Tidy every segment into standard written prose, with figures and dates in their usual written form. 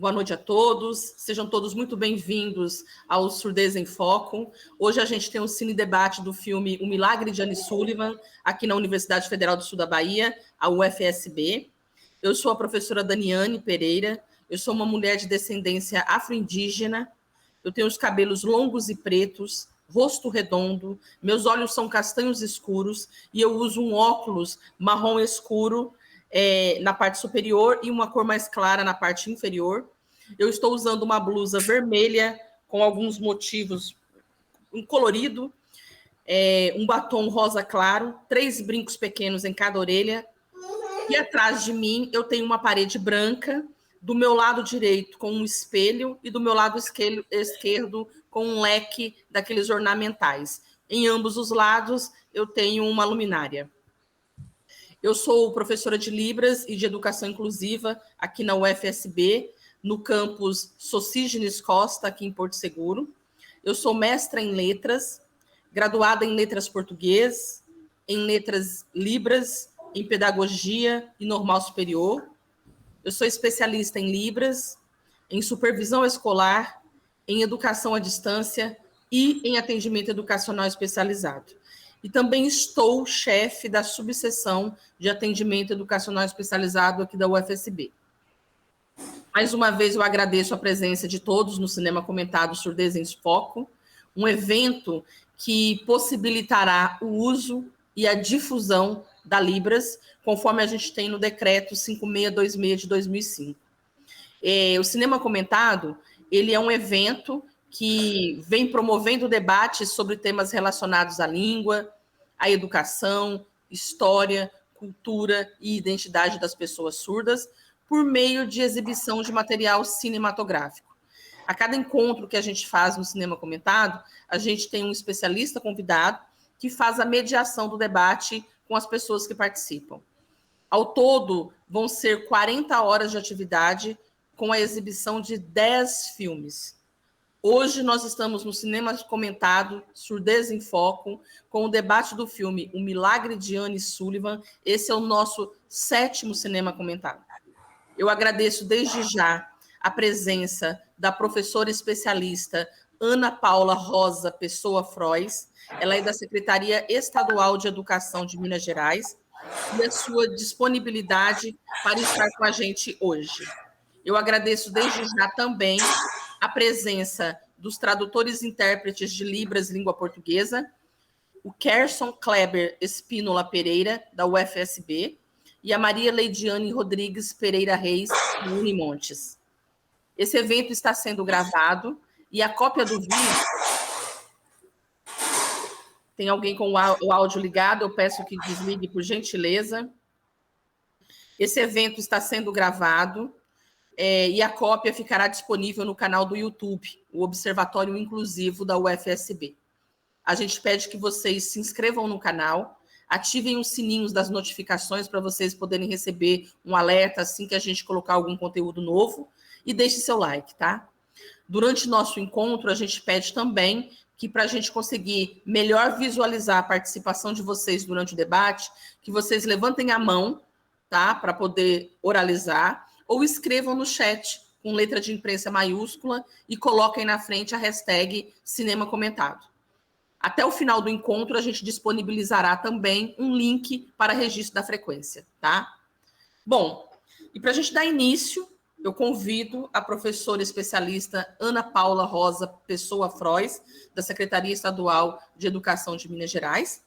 Boa noite a todos. Sejam todos muito bem-vindos ao Surdez em Foco. Hoje a gente tem um cine-debate do filme O Milagre de Annie Sullivan, aqui na Universidade Federal do Sul da Bahia, a UFSB. Eu sou a professora Daniane Pereira. Eu sou uma mulher de descendência afro-indígena. Eu tenho os cabelos longos e pretos, rosto redondo, meus olhos são castanhos escuros e eu uso um óculos marrom escuro na parte superior e uma cor mais clara na parte inferior. Eu estou usando uma blusa vermelha com alguns motivos, um colorido, um batom rosa claro, 3 brincos pequenos em cada orelha. E atrás de mim eu tenho uma parede branca, do meu lado direito com um espelho e do meu lado esquerdo com um leque daqueles ornamentais. Em ambos os lados eu tenho uma luminária. Eu sou professora de Libras e de Educação Inclusiva aqui na UFSB, no campus Socígenes Costa, aqui em Porto Seguro. Eu sou mestra em Letras, graduada em Letras Português, em Letras Libras, em Pedagogia e Normal Superior. Eu sou especialista em Libras, em Supervisão Escolar, em Educação à Distância e em Atendimento Educacional Especializado. E também estou chefe da subseção de Atendimento Educacional Especializado aqui da UFSB. Mais uma vez, eu agradeço a presença de todos no Cinema Comentado Surdez em Foco, um evento que possibilitará o uso e a difusão da Libras, conforme a gente tem no Decreto 5626 de 2005. O Cinema Comentado, ele é um evento que vem promovendo debates sobre temas relacionados à língua, à educação, história, cultura e identidade das pessoas surdas, por meio de exibição de material cinematográfico. A cada encontro que a gente faz no Cinema Comentado, a gente tem um especialista convidado que faz a mediação do debate com as pessoas que participam. Ao todo, vão ser 40 horas de atividade com a exibição de 10 filmes. Hoje nós estamos no Cinema Comentado, Surdez em Foco, com o debate do filme O Milagre de Annie Sullivan. Esse é o nosso 7º Cinema Comentado. Eu agradeço desde já a presença da professora especialista Ana Paula Rosa Pessoa Frois. Ela é da Secretaria Estadual de Educação de Minas Gerais e a sua disponibilidade para estar com a gente hoje. Eu agradeço desde já também a presença dos tradutores e intérpretes de Libras Língua Portuguesa, o Kerson Kleber Espínola Pereira, da UFSB, e a Maria Leidiane Rodrigues Pereira Reis, do Unimontes. Esse evento está sendo gravado e a cópia do vídeo... Tem alguém com o áudio ligado? Eu peço que desligue, por gentileza. Esse evento está sendo gravado e a cópia ficará disponível no canal do YouTube, o Observatório Inclusivo da UFSB. A gente pede que vocês se inscrevam no canal, ativem os sininhos das notificações para vocês poderem receber um alerta assim que a gente colocar algum conteúdo novo e deixe seu like, tá? Durante nosso encontro, a gente pede também que, para a gente conseguir melhor visualizar a participação de vocês durante o debate, que vocês levantem a mão, tá? Para poder oralizar, ou escrevam no chat com letra de imprensa maiúscula e coloquem na frente a hashtag Cinema Comentado. Até o final do encontro, a gente disponibilizará também um link para registro da frequência, tá? Bom, e para a gente dar início, eu convido a professora especialista Ana Paula Rosa Pessoa Frois, da Secretaria Estadual de Educação de Minas Gerais.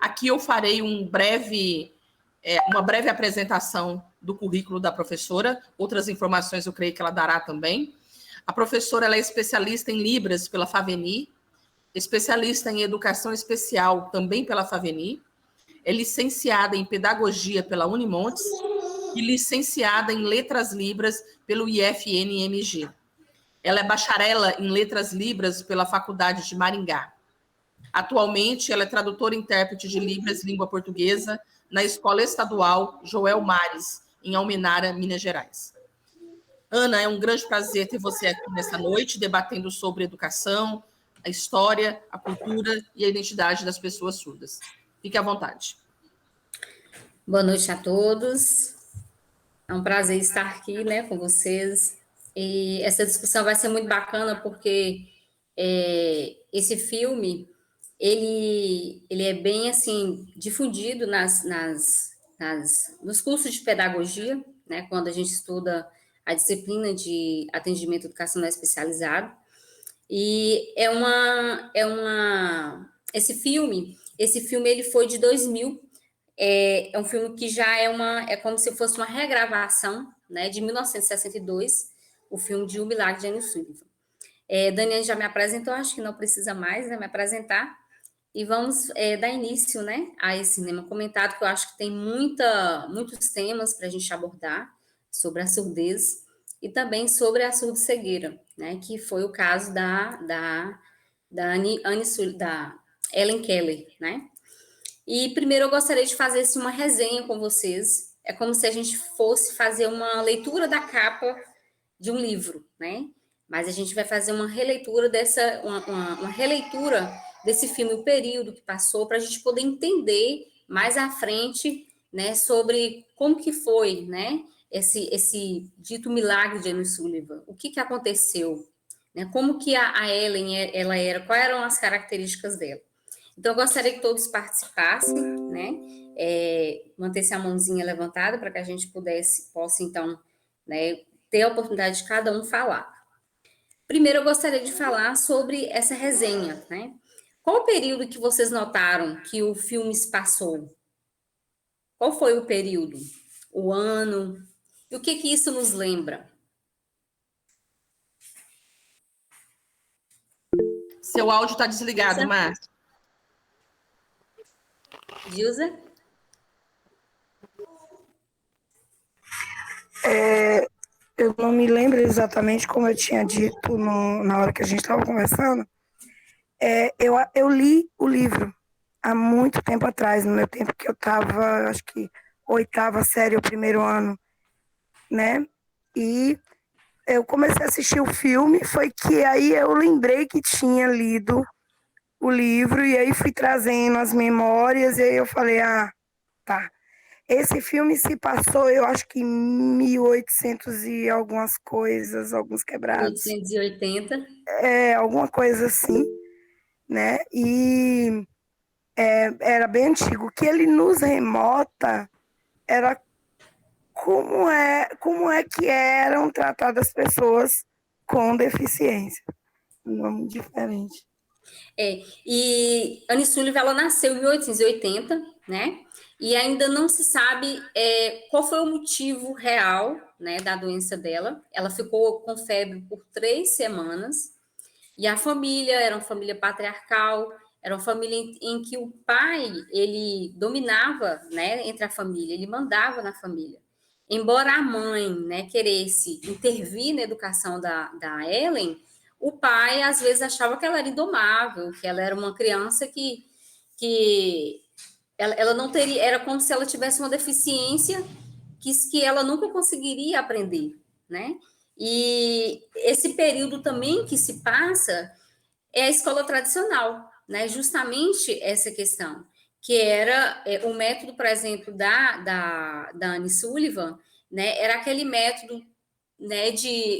Aqui eu farei uma breve apresentação do currículo da professora. Outras informações eu creio que ela dará também. A professora ela é especialista em Libras pela FAVENI, especialista em Educação Especial também pela FAVENI, é licenciada em Pedagogia pela Unimontes e licenciada em Letras Libras pelo IFNMG. Ela é bacharela em Letras Libras pela Faculdade de Maringá. Atualmente, ela é tradutora e intérprete de Libras Língua Portuguesa na Escola Estadual Joel Mares, em Almenara, Minas Gerais. Ana, é um grande prazer ter você aqui nessa noite, debatendo sobre educação, a história, a cultura e a identidade das pessoas surdas. Fique à vontade. Boa noite a todos. É um prazer estar aqui, com vocês, E essa discussão vai ser muito bacana porque esse filme ele é bem assim difundido nos cursos de pedagogia, né? Quando a gente estuda a disciplina de atendimento educacional especializado. E esse filme ele foi de 2000. É um filme que já é como se fosse uma regravação, né, de 1962, o filme de O Milagre de Annie Sullivan. Daniel já me apresentou, acho que não precisa mais, né, me apresentar. E vamos dar início, né, a esse cinema comentado, que eu acho que tem muitos temas para a gente abordar sobre a surdez e também sobre a surdo-cegueira, né, que foi o caso da Ellen Keller, né. E primeiro eu gostaria de fazer assim, uma resenha com vocês. É como se a gente fosse fazer uma leitura da capa de um livro, né? Mas a gente vai fazer uma releitura uma releitura desse filme, o período que passou, para a gente poder entender mais à frente, né, sobre como que foi, né, esse dito milagre de Annie Sullivan, o que aconteceu, né, como que a Ellen, ela era, quais eram as características dela. Então, eu gostaria que todos participassem, né, mantesse a mãozinha levantada para que a gente possa, então, né, ter a oportunidade de cada um falar. Primeiro, eu gostaria de falar sobre essa resenha, né? Qual o período que vocês notaram que o filme se passou? Qual foi o período? O ano? E o que isso nos lembra? Seu áudio está desligado, Márcia. Gilza? Eu não me lembro exatamente como eu tinha dito na hora que a gente estava conversando. Eu li o livro há muito tempo atrás, no meu tempo que eu estava, acho que oitava série, o primeiro ano, né? E eu comecei a assistir o filme, foi que aí eu lembrei que tinha lido o livro, e aí fui trazendo as memórias, e aí eu falei, tá. Esse filme se passou, eu acho que em 1800 e algumas coisas, alguns quebrados. 1880. Alguma coisa assim, né? E era bem antigo. O que ele nos remota era como é que eram tratadas pessoas com deficiência. Um nome diferente. E Annie Sullivan, ela nasceu em 1880, né? E ainda não se sabe qual foi o motivo real, né, da doença dela. Ela ficou com febre por 3 semanas. E a família era uma família patriarcal, era uma família em que o pai, ele dominava, né, entre a família, ele mandava na família. Embora a mãe, né, queresse intervir na educação da Ellen, o pai às vezes achava que ela era indomável, que ela era uma criança que ela não teria, era como se ela tivesse uma deficiência que ela nunca conseguiria aprender, né? E esse período também que se passa é a escola tradicional, né? Justamente essa questão, que era o método, por exemplo, da Annie Sullivan, né? Era aquele método, né?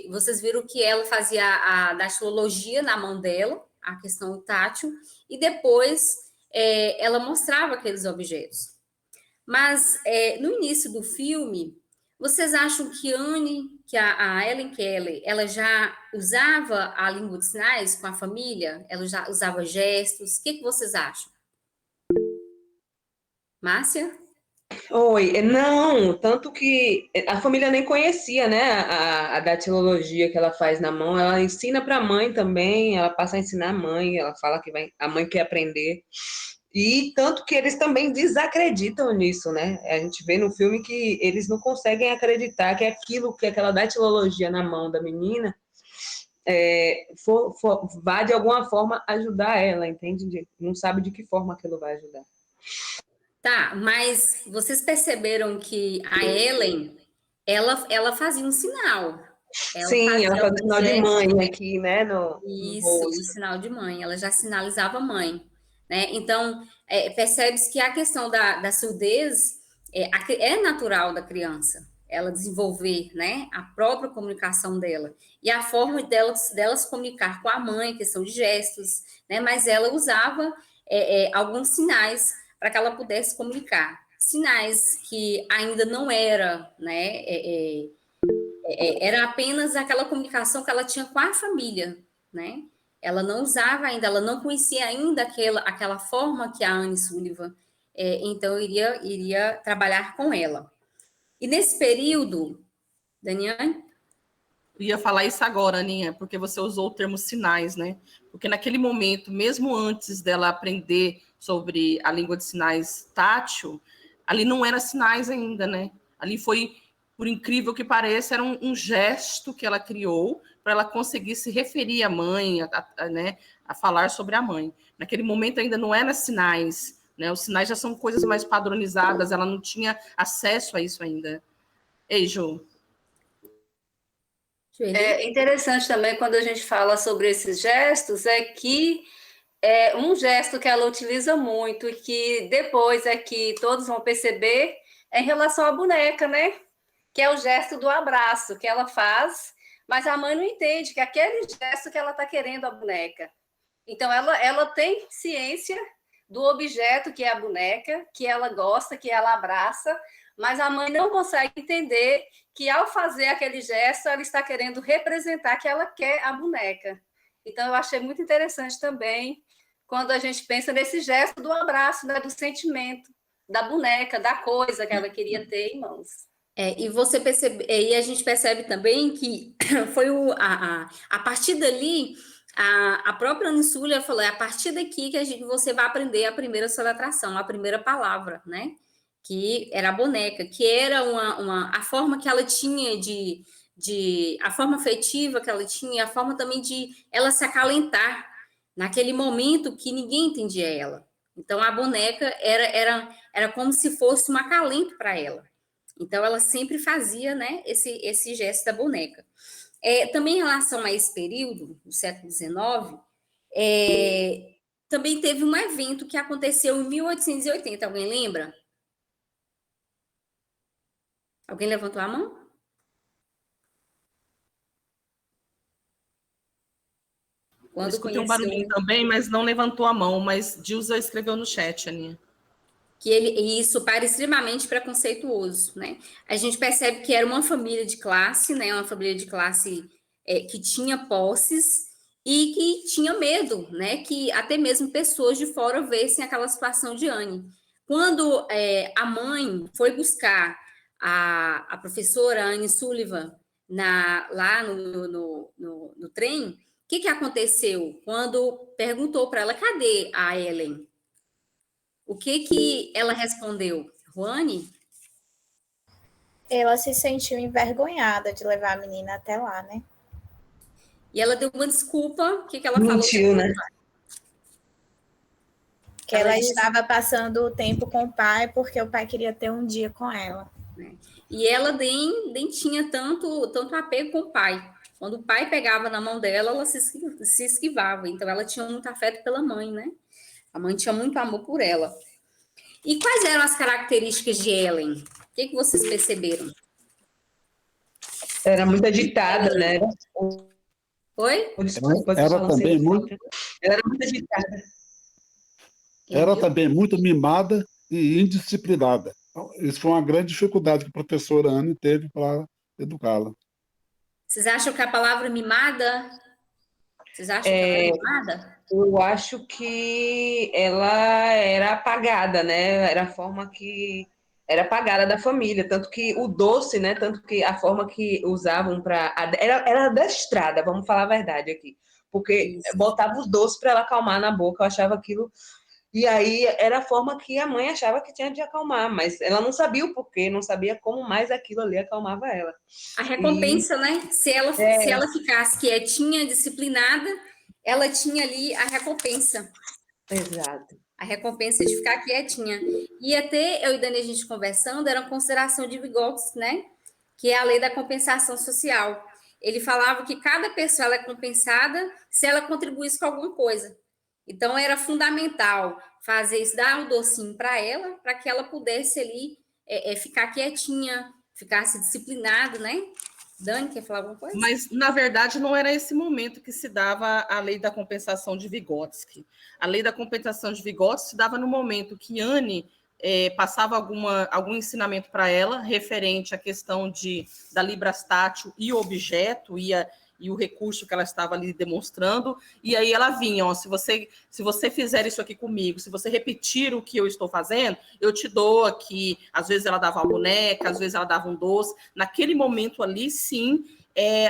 Vocês viram que ela fazia a datilologia na mão dela, a questão tátil, e depois ela mostrava aqueles objetos. Mas no início do filme, vocês acham que que a Ellen Keller, ela já usava a língua de sinais com a família? Ela já usava gestos? O que vocês acham? Márcia? Oi, não, tanto que a família nem conhecia, né, a datilologia que ela faz na mão, ela ensina para a mãe também, ela passa a ensinar a mãe, ela fala que a mãe quer aprender, e tanto que eles também desacreditam nisso, né, a gente vê no filme que eles não conseguem acreditar que aquela datilologia na mão da menina vai de alguma forma ajudar ela, entende? Não sabe de que forma aquilo vai ajudar. Tá, mas vocês perceberam que a Ellen, ela fazia um sinal. Sim, ela fazia sinal de mãe aqui, né, no Isso, rosto. o sinal de mãe. Ela já sinalizava mãe, né? Então, percebe-se que a questão da surdez é natural da criança, ela desenvolver, né, a própria comunicação dela e a forma dela se comunicar com a mãe, questão de gestos, né, mas ela usava alguns sinais para que ela pudesse comunicar. Sinais que ainda não era, né, era apenas aquela comunicação que ela tinha com a família, né? Ela não usava ainda, ela não conhecia ainda aquela forma que a Anne Sullivan, então iria trabalhar com ela. E nesse período, Daniane? Eu ia falar isso agora, Aninha, porque você usou o termo sinais, né? Porque naquele momento, mesmo antes dela aprender sobre a língua de sinais tátil, ali não era sinais ainda, né? Ali foi, por incrível que pareça, era um gesto que ela criou para ela conseguir se referir à mãe, né, a falar sobre a mãe. Naquele momento ainda não era sinais, né? Os sinais já são coisas mais padronizadas, ela não tinha acesso a isso ainda. Ei, Ju. É interessante também quando a gente fala sobre esses gestos, é que um gesto que ela utiliza muito e que depois é que todos vão perceber é em relação à boneca, né? Que é o gesto do abraço que ela faz, mas a mãe não entende que é aquele gesto que ela está querendo a boneca. Então, ela tem ciência do objeto que é a boneca, que ela gosta, que ela abraça, mas a mãe não consegue entender que, ao fazer aquele gesto, ela está querendo representar que ela quer a boneca. Então, eu achei muito interessante também quando a gente pensa nesse gesto do abraço, né, do sentimento, da boneca, da coisa que ela queria ter em mãos. E você percebe, e a gente percebe também que foi a partir dali, a própria Anne Sullivan falou, é a partir daqui que você vai aprender a primeira soletração, a primeira palavra, né? Que era a boneca, que era a forma que ela tinha a forma afetiva que ela tinha, a forma também de ela se acalentar naquele momento que ninguém entendia ela. Então, a boneca era como se fosse um acalento para ela. Então, ela sempre fazia, né, esse gesto da boneca. Também em relação a esse período, do século XIX, também teve um evento que aconteceu em 1880. Alguém lembra? Alguém levantou a mão? Eu escutei um barulhinho também, mas não levantou a mão, mas Dilza escreveu no chat, Aninha. E isso para extremamente preconceituoso, né? A gente percebe que era uma família de classe, né? Uma família de classe que tinha posses e que tinha medo, né? Que até mesmo pessoas de fora vissem aquela situação de Anne. Quando a mãe foi buscar a professora Anne Sullivan lá no trem, o que aconteceu? Quando perguntou para ela, cadê a Ellen? O que ela respondeu? Ruane? Ela se sentiu envergonhada de levar a menina até lá, né? E ela deu uma desculpa. O que ela Mentiu, falou? né? Que ela estava passando o tempo com o pai porque o pai queria ter um dia com ela. E ela nem tinha tanto apego com o pai. Quando o pai pegava na mão dela, ela se esquivava. Então, ela tinha muito afeto pela mãe, né? A mãe tinha muito amor por ela. E quais eram as características de Ellen? O que vocês perceberam? Era muito agitada, né? Oi? Desculpa, era também muito... Ela era muito agitada. Era também muito mimada e indisciplinada. Isso foi uma grande dificuldade que a professora Anne teve para educá-la. Vocês acham que a palavra mimada... Vocês acham que ela era mimada? Eu acho que ela era apagada, né? Era a forma que era apagada da família, tanto que o doce, né? Tanto que a forma que usavam para era adestrada, vamos falar a verdade aqui, porque botava os doces para ela acalmar na boca. Eu achava aquilo. E aí era a forma que a mãe achava que tinha de acalmar, mas ela não sabia o porquê, não sabia como mais aquilo ali acalmava ela. A recompensa, né? Se ela ficasse quietinha, disciplinada, ela tinha ali a recompensa. Exato. A recompensa de ficar quietinha. E até eu e Dani, a gente conversando, era uma consideração de Vygotsky, né? Que é a lei da compensação social. Ele falava que cada pessoa ela é compensada se ela contribuísse com alguma coisa. Então, era fundamental fazer isso, dar um docinho para ela, para que ela pudesse ali ficar quietinha, ficasse disciplinado, né? Dani, quer falar alguma coisa? Mas, na verdade, não era esse momento que se dava a lei da compensação de Vygotsky. A lei da compensação de Vygotsky se dava no momento que Anne passava algum ensinamento para ela referente à questão da libras tátil e o objeto, e o recurso que ela estava ali demonstrando, e aí ela vinha, ó, se você fizer isso aqui comigo, se você repetir o que eu estou fazendo, eu te dou aqui, às vezes ela dava uma boneca, às vezes ela dava um doce, naquele momento ali, sim,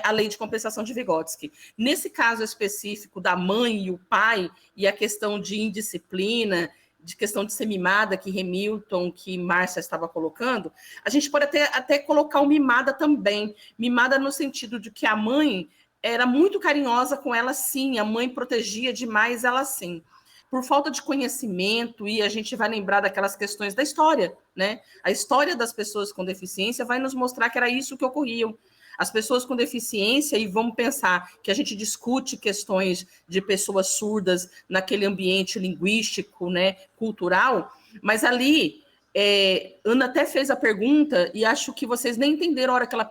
a lei de compensação de Vygotsky. Nesse caso específico da mãe e o pai, e a questão de indisciplina, de questão de ser mimada, que Hamilton, que Márcia estava colocando, a gente pode até colocar o mimada também. Mimada no sentido de que a mãe era muito carinhosa com ela, sim, a mãe protegia demais ela, sim. Por falta de conhecimento, e a gente vai lembrar daquelas questões da história, né? A história das pessoas com deficiência vai nos mostrar que era isso que ocorria. As pessoas com deficiência, e vamos pensar que a gente discute questões de pessoas surdas naquele ambiente linguístico, né, cultural, mas ali, Ana até fez a pergunta, e acho que vocês nem entenderam a hora que ela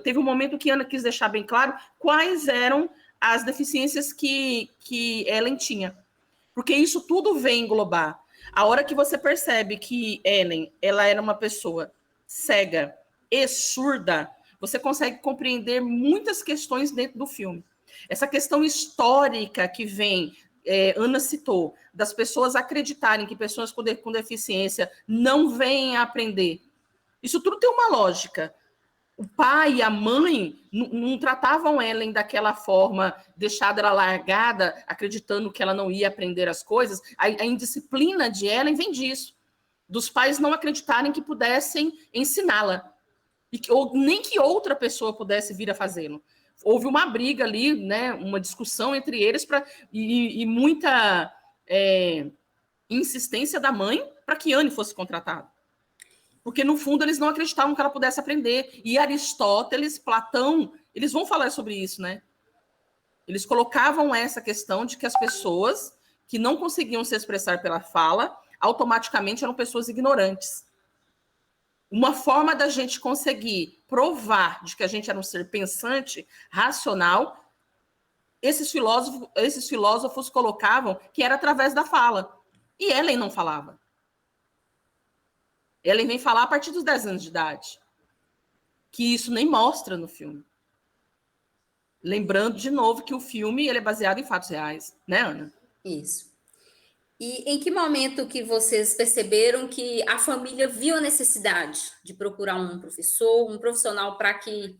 teve um momento que Ana quis deixar bem claro quais eram as deficiências que Ellen tinha. Porque isso tudo vem englobar. A hora que você percebe que Ellen, ela era uma pessoa cega e surda, você consegue compreender muitas questões dentro do filme. Essa questão histórica que vem, Ana citou, das pessoas acreditarem que pessoas com deficiência não vêm a aprender. Isso tudo tem uma lógica. O pai e a mãe não tratavam Ellen daquela forma, deixada ela largada, acreditando que ela não ia aprender as coisas. A indisciplina de Ellen vem disso, dos pais não acreditarem que pudessem ensiná-la. Ou nem que outra pessoa pudesse vir a fazê-lo. Houve uma briga ali, né, uma discussão entre eles e muita insistência da mãe para que Anne fosse contratada. Porque, no fundo, eles não acreditavam que ela pudesse aprender. E Aristóteles, Platão, eles vão falar sobre isso, né? Eles colocavam essa questão de que as pessoas que não conseguiam se expressar pela fala, automaticamente eram pessoas ignorantes. Uma forma da gente conseguir provar de que a gente era um ser pensante, racional, esses filósofos colocavam que era através da fala. E Ellen não falava. Ellen vem falar a partir dos 10 anos de idade. Que isso nem mostra no filme. Lembrando, de novo, que o filme ele é baseado em fatos reais. Né, Ana? Isso. E em que momento que vocês perceberam que a família viu a necessidade de procurar um professor, um profissional para que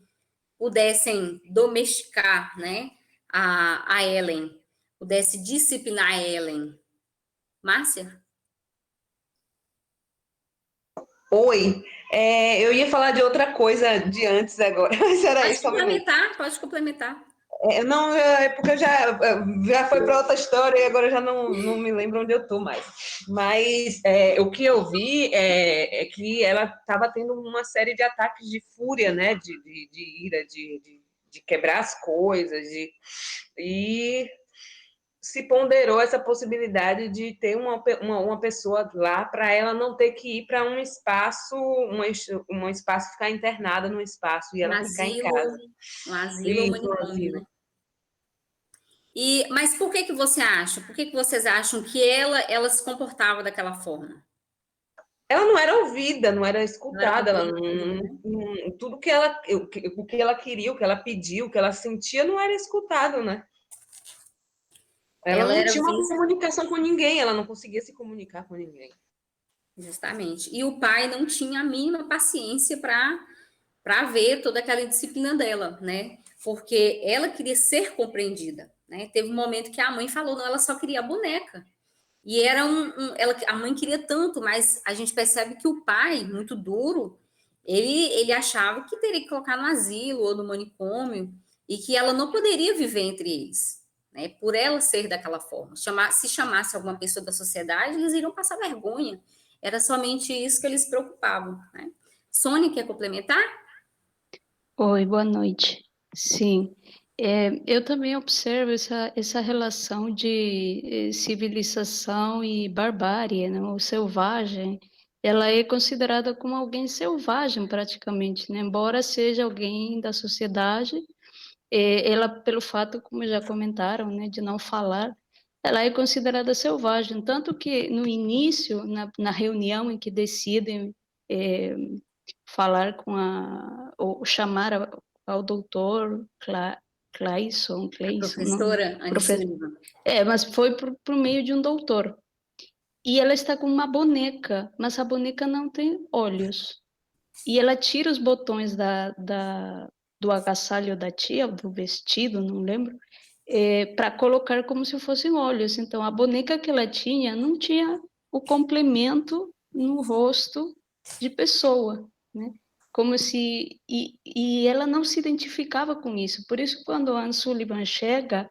pudessem domesticar, né, a Ellen, pudesse disciplinar a Ellen? Márcia? Oi, eu ia falar de outra coisa de antes agora, mas era Pode isso. complementar, pode complementar. Não, é porque eu já foi para outra história e agora eu já não me lembro onde eu estou mais. Mas o que eu vi é que ela estava tendo uma série de ataques de fúria, né? De ira, de quebrar as coisas, e se ponderou essa possibilidade de ter uma pessoa lá para ela não ter que ir para um espaço, um espaço, ficar internada num espaço e ela ficar em casa. Um asilo ou manicômio, asilo. né? Mas por que você acha? Por que vocês acham que ela se comportava daquela forma? Ela não era ouvida, não era escutada, tudo que o que ela queria, o que ela pediu, o que ela sentia não era escutado, né? Ela não tinha uma comunicação com ninguém, ela não conseguia se comunicar com ninguém. Justamente. E o pai não tinha a mínima paciência para ver toda aquela indisciplina dela, né? Porque ela queria ser compreendida, né? Teve um momento que a mãe falou, não, ela só queria a boneca. E era a mãe queria tanto, mas a gente percebe que o pai, muito duro, ele achava que teria que colocar no asilo ou no manicômio e que ela não poderia viver entre eles, né? Por ela ser daquela forma. Se chamasse alguma pessoa da sociedade, eles iriam passar vergonha. Era somente isso que eles se preocupavam, né? Sônia, quer complementar? Oi, boa noite. Sim, eu também observo essa relação de civilização e barbárie, né? O selvagem ela é considerada como alguém selvagem, praticamente, né? Embora seja alguém da sociedade, ela, pelo fato, como já comentaram, né, de não falar, ela é considerada selvagem, tanto que no início, na reunião em que decidem falar ou chamar ao doutor Clayson, A não, professora Anne Sullivan. mas foi por meio de um doutor. E ela está com uma boneca, mas a boneca não tem olhos. E ela tira os botões do agasalho da tia, do vestido, não lembro, para colocar como se fossem olhos. Então, a boneca que ela tinha não tinha o complemento no rosto de pessoa, né? Como se... E ela não se identificava com isso. Por isso, quando a Anne Sullivan chega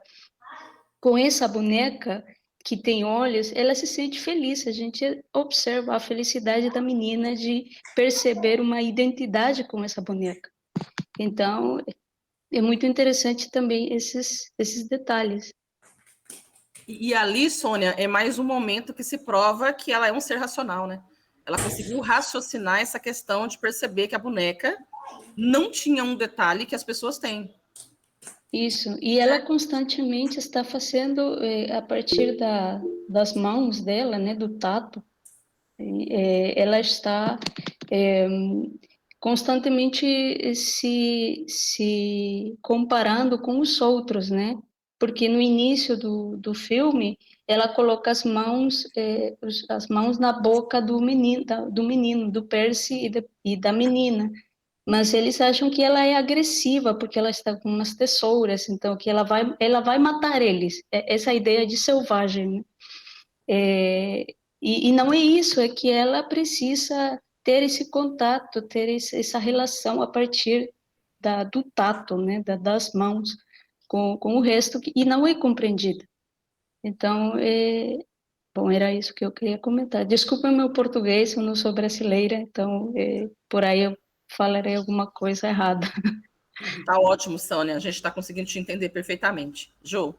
com essa boneca que tem olhos, ela se sente feliz. A gente observa a felicidade da menina de perceber uma identidade com essa boneca. Então, é muito interessante também esses detalhes. E ali, Sônia, é mais um momento que se prova que ela é um ser racional, né? Ela conseguiu raciocinar essa questão de perceber que a boneca não tinha um detalhe que as pessoas têm. Isso, e ela constantemente está fazendo, a partir das mãos dela, né, do tato, ela está constantemente se comparando com os outros, né? Porque no início do filme, ela coloca as mãos na boca do menino, do Percy e da menina. Mas eles acham que ela é agressiva porque ela está com umas tesouras, então que ela vai matar eles. Essa ideia de selvagem, né? E não é isso, é que ela precisa ter esse contato, ter essa relação a partir do tato, né? Das mãos com o resto, e não é compreendida. Então, bom, era isso que eu queria comentar. Desculpa o meu português, eu não sou brasileira, então por aí eu falarei alguma coisa errada. Tá ótimo, Sônia. A gente está conseguindo te entender perfeitamente. Jo.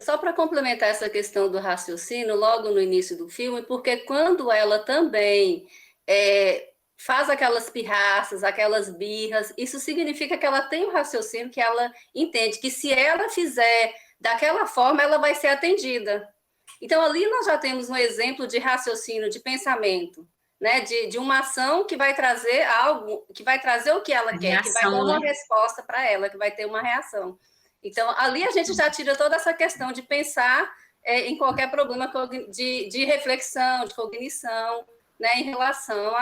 Só para complementar essa questão do raciocínio, logo no início do filme, porque quando ela também faz aquelas pirraças, aquelas birras, isso significa que ela tem um raciocínio, que ela entende que se ela fizer daquela forma, ela vai ser atendida. Então, ali nós já temos um exemplo de raciocínio, de pensamento, né? De uma ação que vai trazer algo, que vai trazer o que ela quer, que vai dar uma resposta para ela, que vai ter uma reação. Então, ali a gente já tira toda essa questão de pensar em qualquer problema de reflexão, de cognição, né, em relação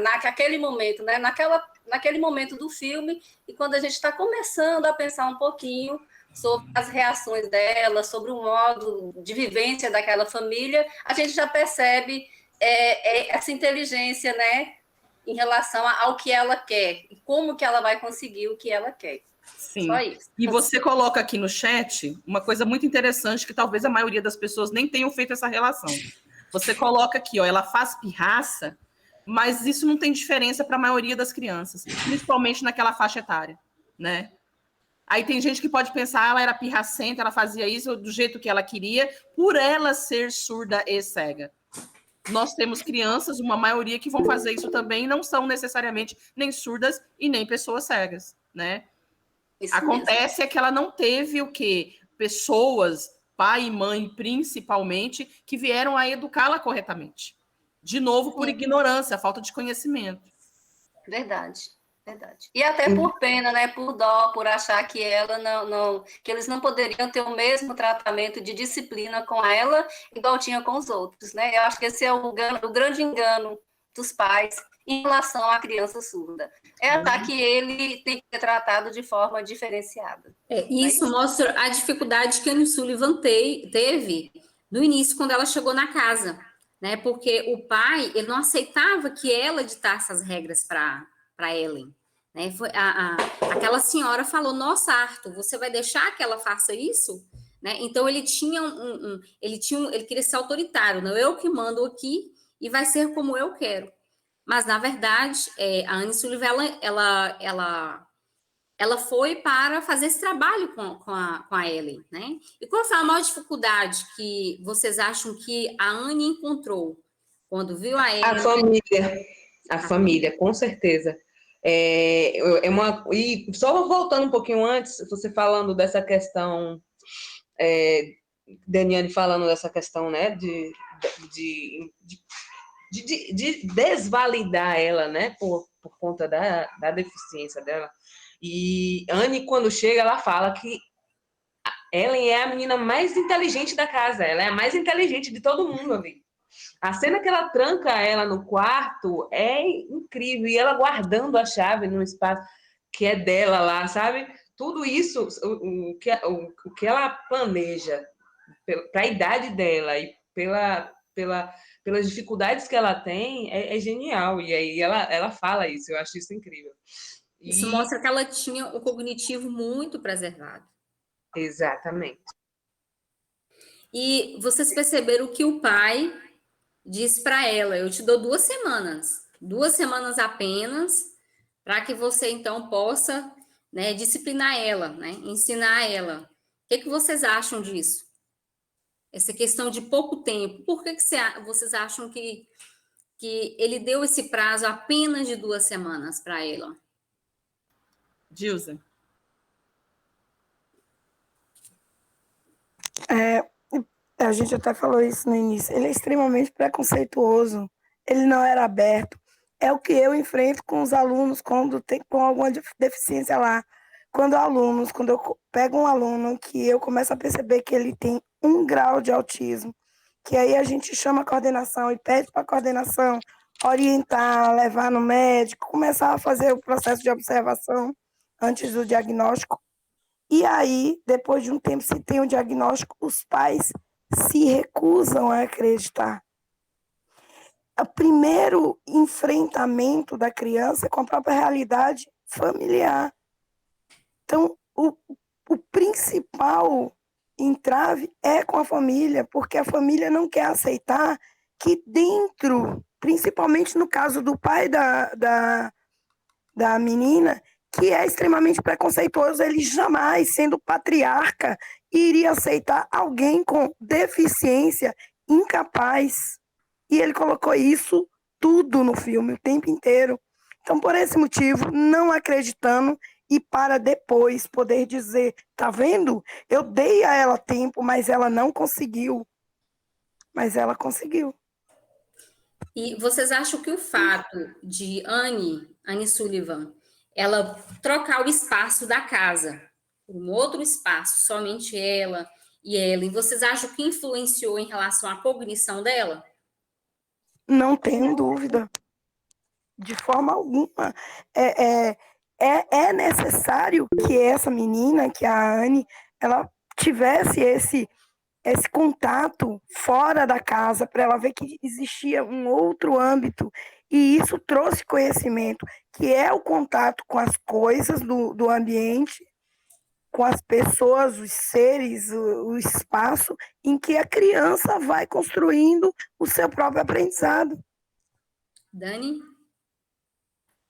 naquele momento, né, naquele momento do filme, e quando a gente está começando a pensar um pouquinho sobre as reações dela, sobre o modo de vivência daquela família, a gente já percebe essa inteligência, né, em relação ao que ela quer, e como que ela vai conseguir o que ela quer. Sim. Só isso. E você coloca aqui no chat uma coisa muito interessante que talvez a maioria das pessoas nem tenham feito essa relação. Você coloca aqui, ó, ela faz pirraça, mas isso não tem diferença para a maioria das crianças, principalmente naquela faixa etária, né? Aí tem gente que pode pensar, ela era pirracenta, ela fazia isso do jeito que ela queria, por ela ser surda e cega. Nós temos crianças, uma maioria que vão fazer isso também, não são necessariamente nem surdas e nem pessoas cegas, né? Isso acontece mesmo. Que ela não teve o quê? Pessoas, pai e mãe principalmente, que vieram a educá-la corretamente. De novo, por ignorância, falta de conhecimento. Verdade. E até por pena, né? Por dó, por achar que ela que eles não poderiam ter o mesmo tratamento de disciplina com ela, igual tinha com os outros, né? Eu acho que esse é o grande engano dos pais em relação à criança surda. É achar que ele tem que ser tratado de forma diferenciada. Isso mostra a dificuldade que a Anne Sullivan teve no início, quando ela chegou na casa, né? Porque o pai, ele não aceitava que ela ditasse as regras para Ellen, né? Aquela senhora falou: nossa, Arthur, você vai deixar que ela faça isso? Né? Então ele tinha ele queria ser autoritário, não, eu que mando aqui e vai ser como eu quero. Mas na verdade a Anne Sullivan ela ela foi para fazer esse trabalho com a Ellen, né? E qual foi a maior dificuldade que vocês acham que a Anne encontrou quando viu a Ellen? A família, com certeza. E só voltando um pouquinho antes, você falando dessa questão, Daniane falando dessa questão, né, de desvalidar ela, né, por conta da deficiência dela. E Anne, quando chega, ela fala que Ellen é a menina mais inteligente da casa, ela é a mais inteligente de todo mundo ali. A cena que ela tranca ela no quarto é incrível, e ela guardando a chave num espaço que é dela lá, sabe? Tudo isso, o que ela planeja para a idade dela e pelas dificuldades que ela tem, é genial. E aí ela fala isso, eu acho isso incrível. Isso mostra que ela tinha o cognitivo muito preservado. Exatamente. E vocês perceberam que o pai diz para ela: eu te dou 2 semanas apenas, para que você então possa, né, disciplinar ela, né, ensinar ela. O que vocês acham disso? Essa questão de pouco tempo. Por que vocês acham que ele deu esse prazo apenas de 2 semanas para ela? Dilza. A gente até falou isso no início. Ele é extremamente preconceituoso. Ele não era aberto. É o que eu enfrento com os alunos quando tem com alguma deficiência lá. Quando eu pego um aluno que eu começo a perceber que ele tem 1 grau de autismo, que aí a gente chama a coordenação e pede para a coordenação orientar, levar no médico, começar a fazer o processo de observação antes do diagnóstico. E aí, depois de um tempo, se tem o diagnóstico, os pais se recusam a acreditar. O primeiro enfrentamento da criança é com a própria realidade familiar. Então, o principal entrave é com a família, porque a família não quer aceitar que dentro, principalmente no caso do pai da menina, que é extremamente preconceituoso, ele jamais, sendo patriarca, iria aceitar alguém com deficiência, incapaz. E ele colocou isso tudo no filme, o tempo inteiro. Então, por esse motivo, não acreditando, e para depois poder dizer, tá vendo? Eu dei a ela tempo, mas ela não conseguiu. Mas ela conseguiu. E vocês acham que o fato de Anne Sullivan, ela trocar o espaço da casa por um outro espaço, somente ela e Ellen, vocês acham que influenciou em relação à cognição dela? Não tenho dúvida. De forma alguma. É necessário que essa menina, que a Anne, ela tivesse esse contato fora da casa, para ela ver que existia um outro âmbito, e isso trouxe conhecimento, que é o contato com as coisas do ambiente, com as pessoas, os seres, o espaço, em que a criança vai construindo o seu próprio aprendizado. Dani?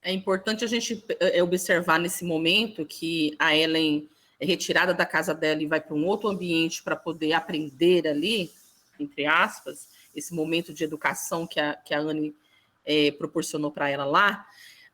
É importante a gente observar nesse momento que a Ellen é retirada da casa dela e vai para um outro ambiente para poder aprender ali, entre aspas, esse momento de educação que a Anne proporcionou para ela lá.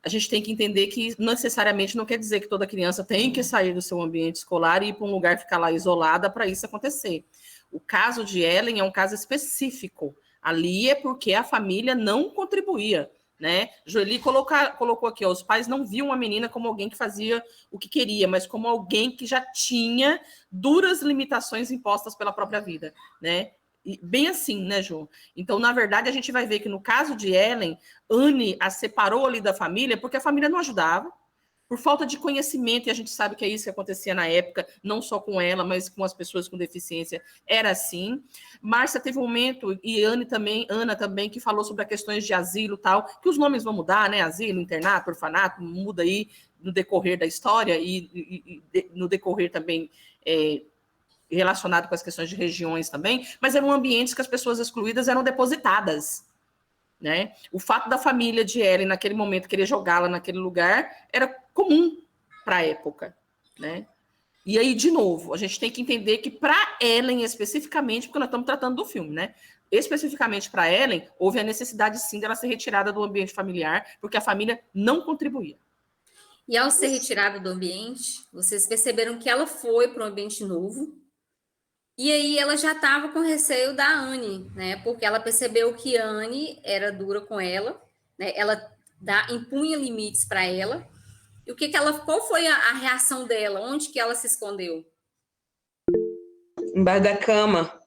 A gente tem que entender que necessariamente não quer dizer que toda criança tem que sair do seu ambiente escolar e ir para um lugar ficar lá isolada para isso acontecer. O caso de Ellen é um caso específico. Ali é porque a família não contribuía, né? Joeli colocou aqui, ó, os pais não viam a menina como alguém que fazia o que queria, mas como alguém que já tinha duras limitações impostas pela própria vida, né? E bem assim, né, Ju? Então, na verdade, a gente vai ver que no caso de Ellen, Anne a separou ali da família porque a família não ajudava, por falta de conhecimento, e a gente sabe que é isso que acontecia na época, não só com ela, mas com as pessoas com deficiência, era assim. Márcia teve um momento, e Ana também, que falou sobre as questões de asilo e tal, que os nomes vão mudar, né? Asilo, internato, orfanato, muda aí no decorrer da história e no decorrer também relacionado com as questões de regiões também, mas eram ambientes que as pessoas excluídas eram depositadas, né? O fato da família de Ellen, naquele momento, querer jogá-la naquele lugar, era comum, para a época, né? E aí, de novo, a gente tem que entender que para Ellen especificamente, porque nós estamos tratando do filme, né? Especificamente para Ellen, houve a necessidade, sim, dela ser retirada do ambiente familiar, porque a família não contribuía. E ao ser retirada do ambiente, vocês perceberam que ela foi para um ambiente novo, e aí ela já estava com receio da Anne, né? Porque ela percebeu que a Anne era dura com ela, né? Ela impunha limites para ela. E qual foi a reação dela? Onde que ela se escondeu? Embaixo da cama.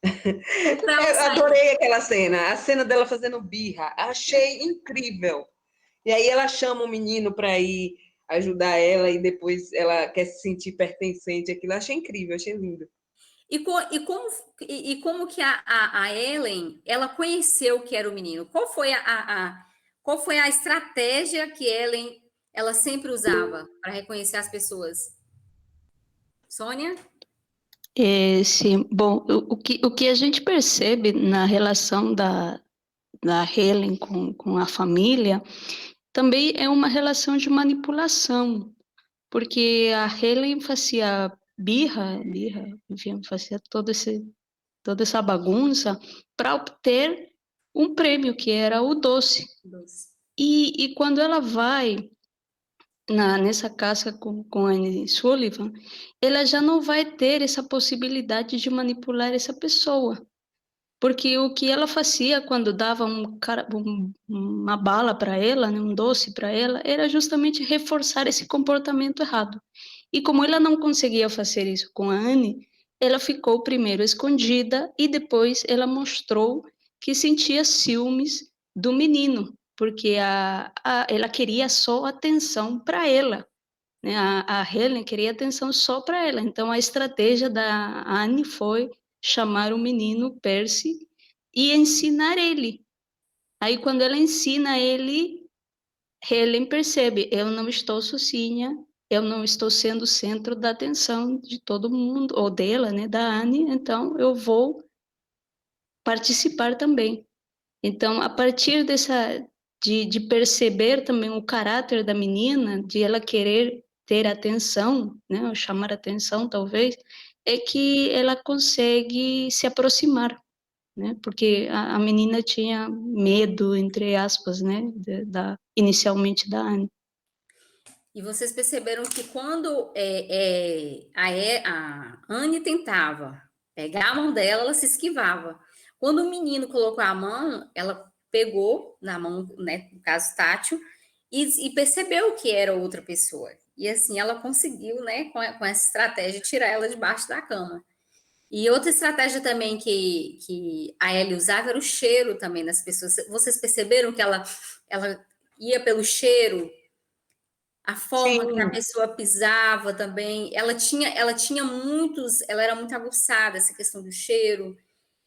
Eu adorei aquela cena, a cena dela fazendo birra, achei incrível. E aí ela chama o menino para ir ajudar ela e depois ela quer se sentir pertencente àquilo. Achei incrível, achei lindo. E como que a Ellen, ela conheceu que era o menino? Qual foi a estratégia que Ellen ela sempre usava para reconhecer as pessoas? Sônia? Sim, bom, o que a gente percebe na relação da Helen com a família também é uma relação de manipulação, porque a Helen fazia birra, enfim, fazia toda essa bagunça para obter um prêmio, que era o doce. E quando ela vai nessa casa com a Anne Sullivan, ela já não vai ter essa possibilidade de manipular essa pessoa. Porque o que ela fazia quando dava uma bala para ela, né, um doce para ela, era justamente reforçar esse comportamento errado. E como ela não conseguia fazer isso com a Anne, ela ficou primeiro escondida e depois ela mostrou que sentia ciúmes do menino, porque ela queria só atenção para ela. Né? A Helen queria atenção só para ela. Então, a estratégia da Anne foi chamar o menino Percy e ensinar ele. Aí, quando ela ensina ele, Helen percebe, eu não estou sozinha, eu não estou sendo o centro da atenção de todo mundo, ou dela, né, da Anne, então eu vou participar também. Então, a partir de perceber também o caráter da menina, de ela querer ter atenção, né, ou chamar atenção talvez, é que ela consegue se aproximar, né, porque a menina tinha medo, entre aspas, né, inicialmente da Anne. E vocês perceberam que quando a Anne tentava pegar a mão dela, ela se esquivava. Quando o menino colocou a mão, ela pegou na mão, né, no caso tátil, e percebeu que era outra pessoa. E assim ela conseguiu, né, com essa estratégia, tirar ela debaixo da cama. E outra estratégia também que a Ellie usava era o cheiro também das pessoas. Vocês perceberam que ela ia pelo cheiro? A forma Sim. que a pessoa pisava também, ela era muito aguçada, essa questão do cheiro,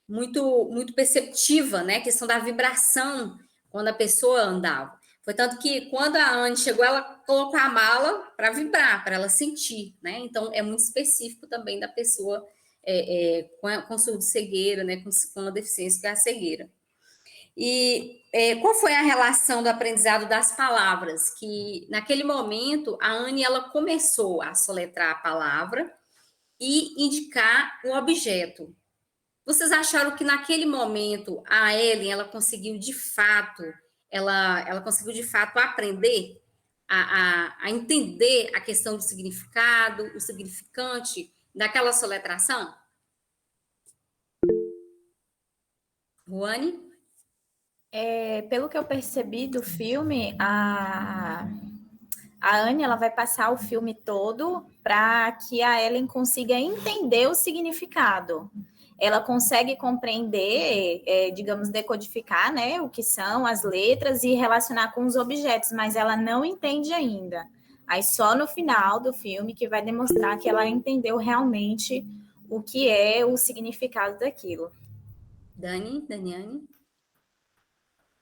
muito perceptiva, né? A questão da vibração quando a pessoa andava. Foi tanto que quando a Anne chegou, ela colocou a mala para vibrar, para ela sentir, né? Então é muito específico também da pessoa com surdo de cegueira, né? Com uma deficiência que é a cegueira. E qual foi a relação do aprendizado das palavras? Que naquele momento a Anne ela começou a soletrar a palavra e indicar um objeto. Vocês acharam que naquele momento a Ellen ela conseguiu de fato aprender a entender a questão do significado, o significante daquela soletração? Ruane? Pelo que eu percebi do filme, a Anne ela vai passar o filme todo para que a Ellen consiga entender o significado. Ela consegue compreender, digamos, decodificar, né, o que são as letras e relacionar com os objetos, mas ela não entende ainda. Aí só no final do filme que vai demonstrar que ela entendeu realmente o que é o significado daquilo. Daniane?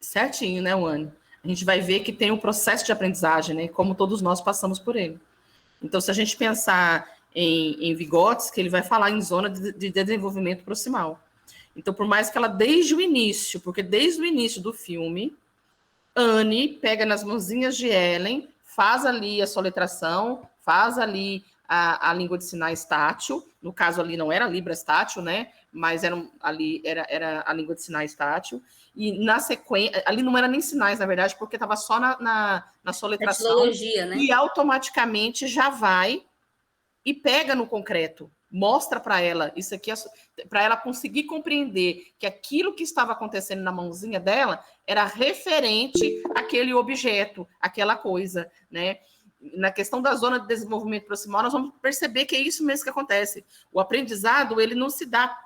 Certinho, né, Wani? A gente vai ver que tem um processo de aprendizagem, né? Como todos nós passamos por ele. Então, se a gente pensar em Vygotsky, ele vai falar em zona de desenvolvimento proximal. Então, por mais que ela, desde o início, porque desde o início do filme, Anne pega nas mãozinhas de Ellen, faz ali a soletração, faz ali a língua de sinais tátil, no caso ali não era Libras tátil, né? Mas ali era a língua de sinais tátil, e na sequência, ali não era nem sinais, na verdade, porque estava só na soletração, Datilologia, né? e automaticamente já vai e pega no concreto, mostra para ela, isso aqui para ela conseguir compreender que aquilo que estava acontecendo na mãozinha dela era referente àquele objeto, aquela coisa, né? Na questão da zona de desenvolvimento proximal, nós vamos perceber que é isso mesmo que acontece. O aprendizado, ele não se dá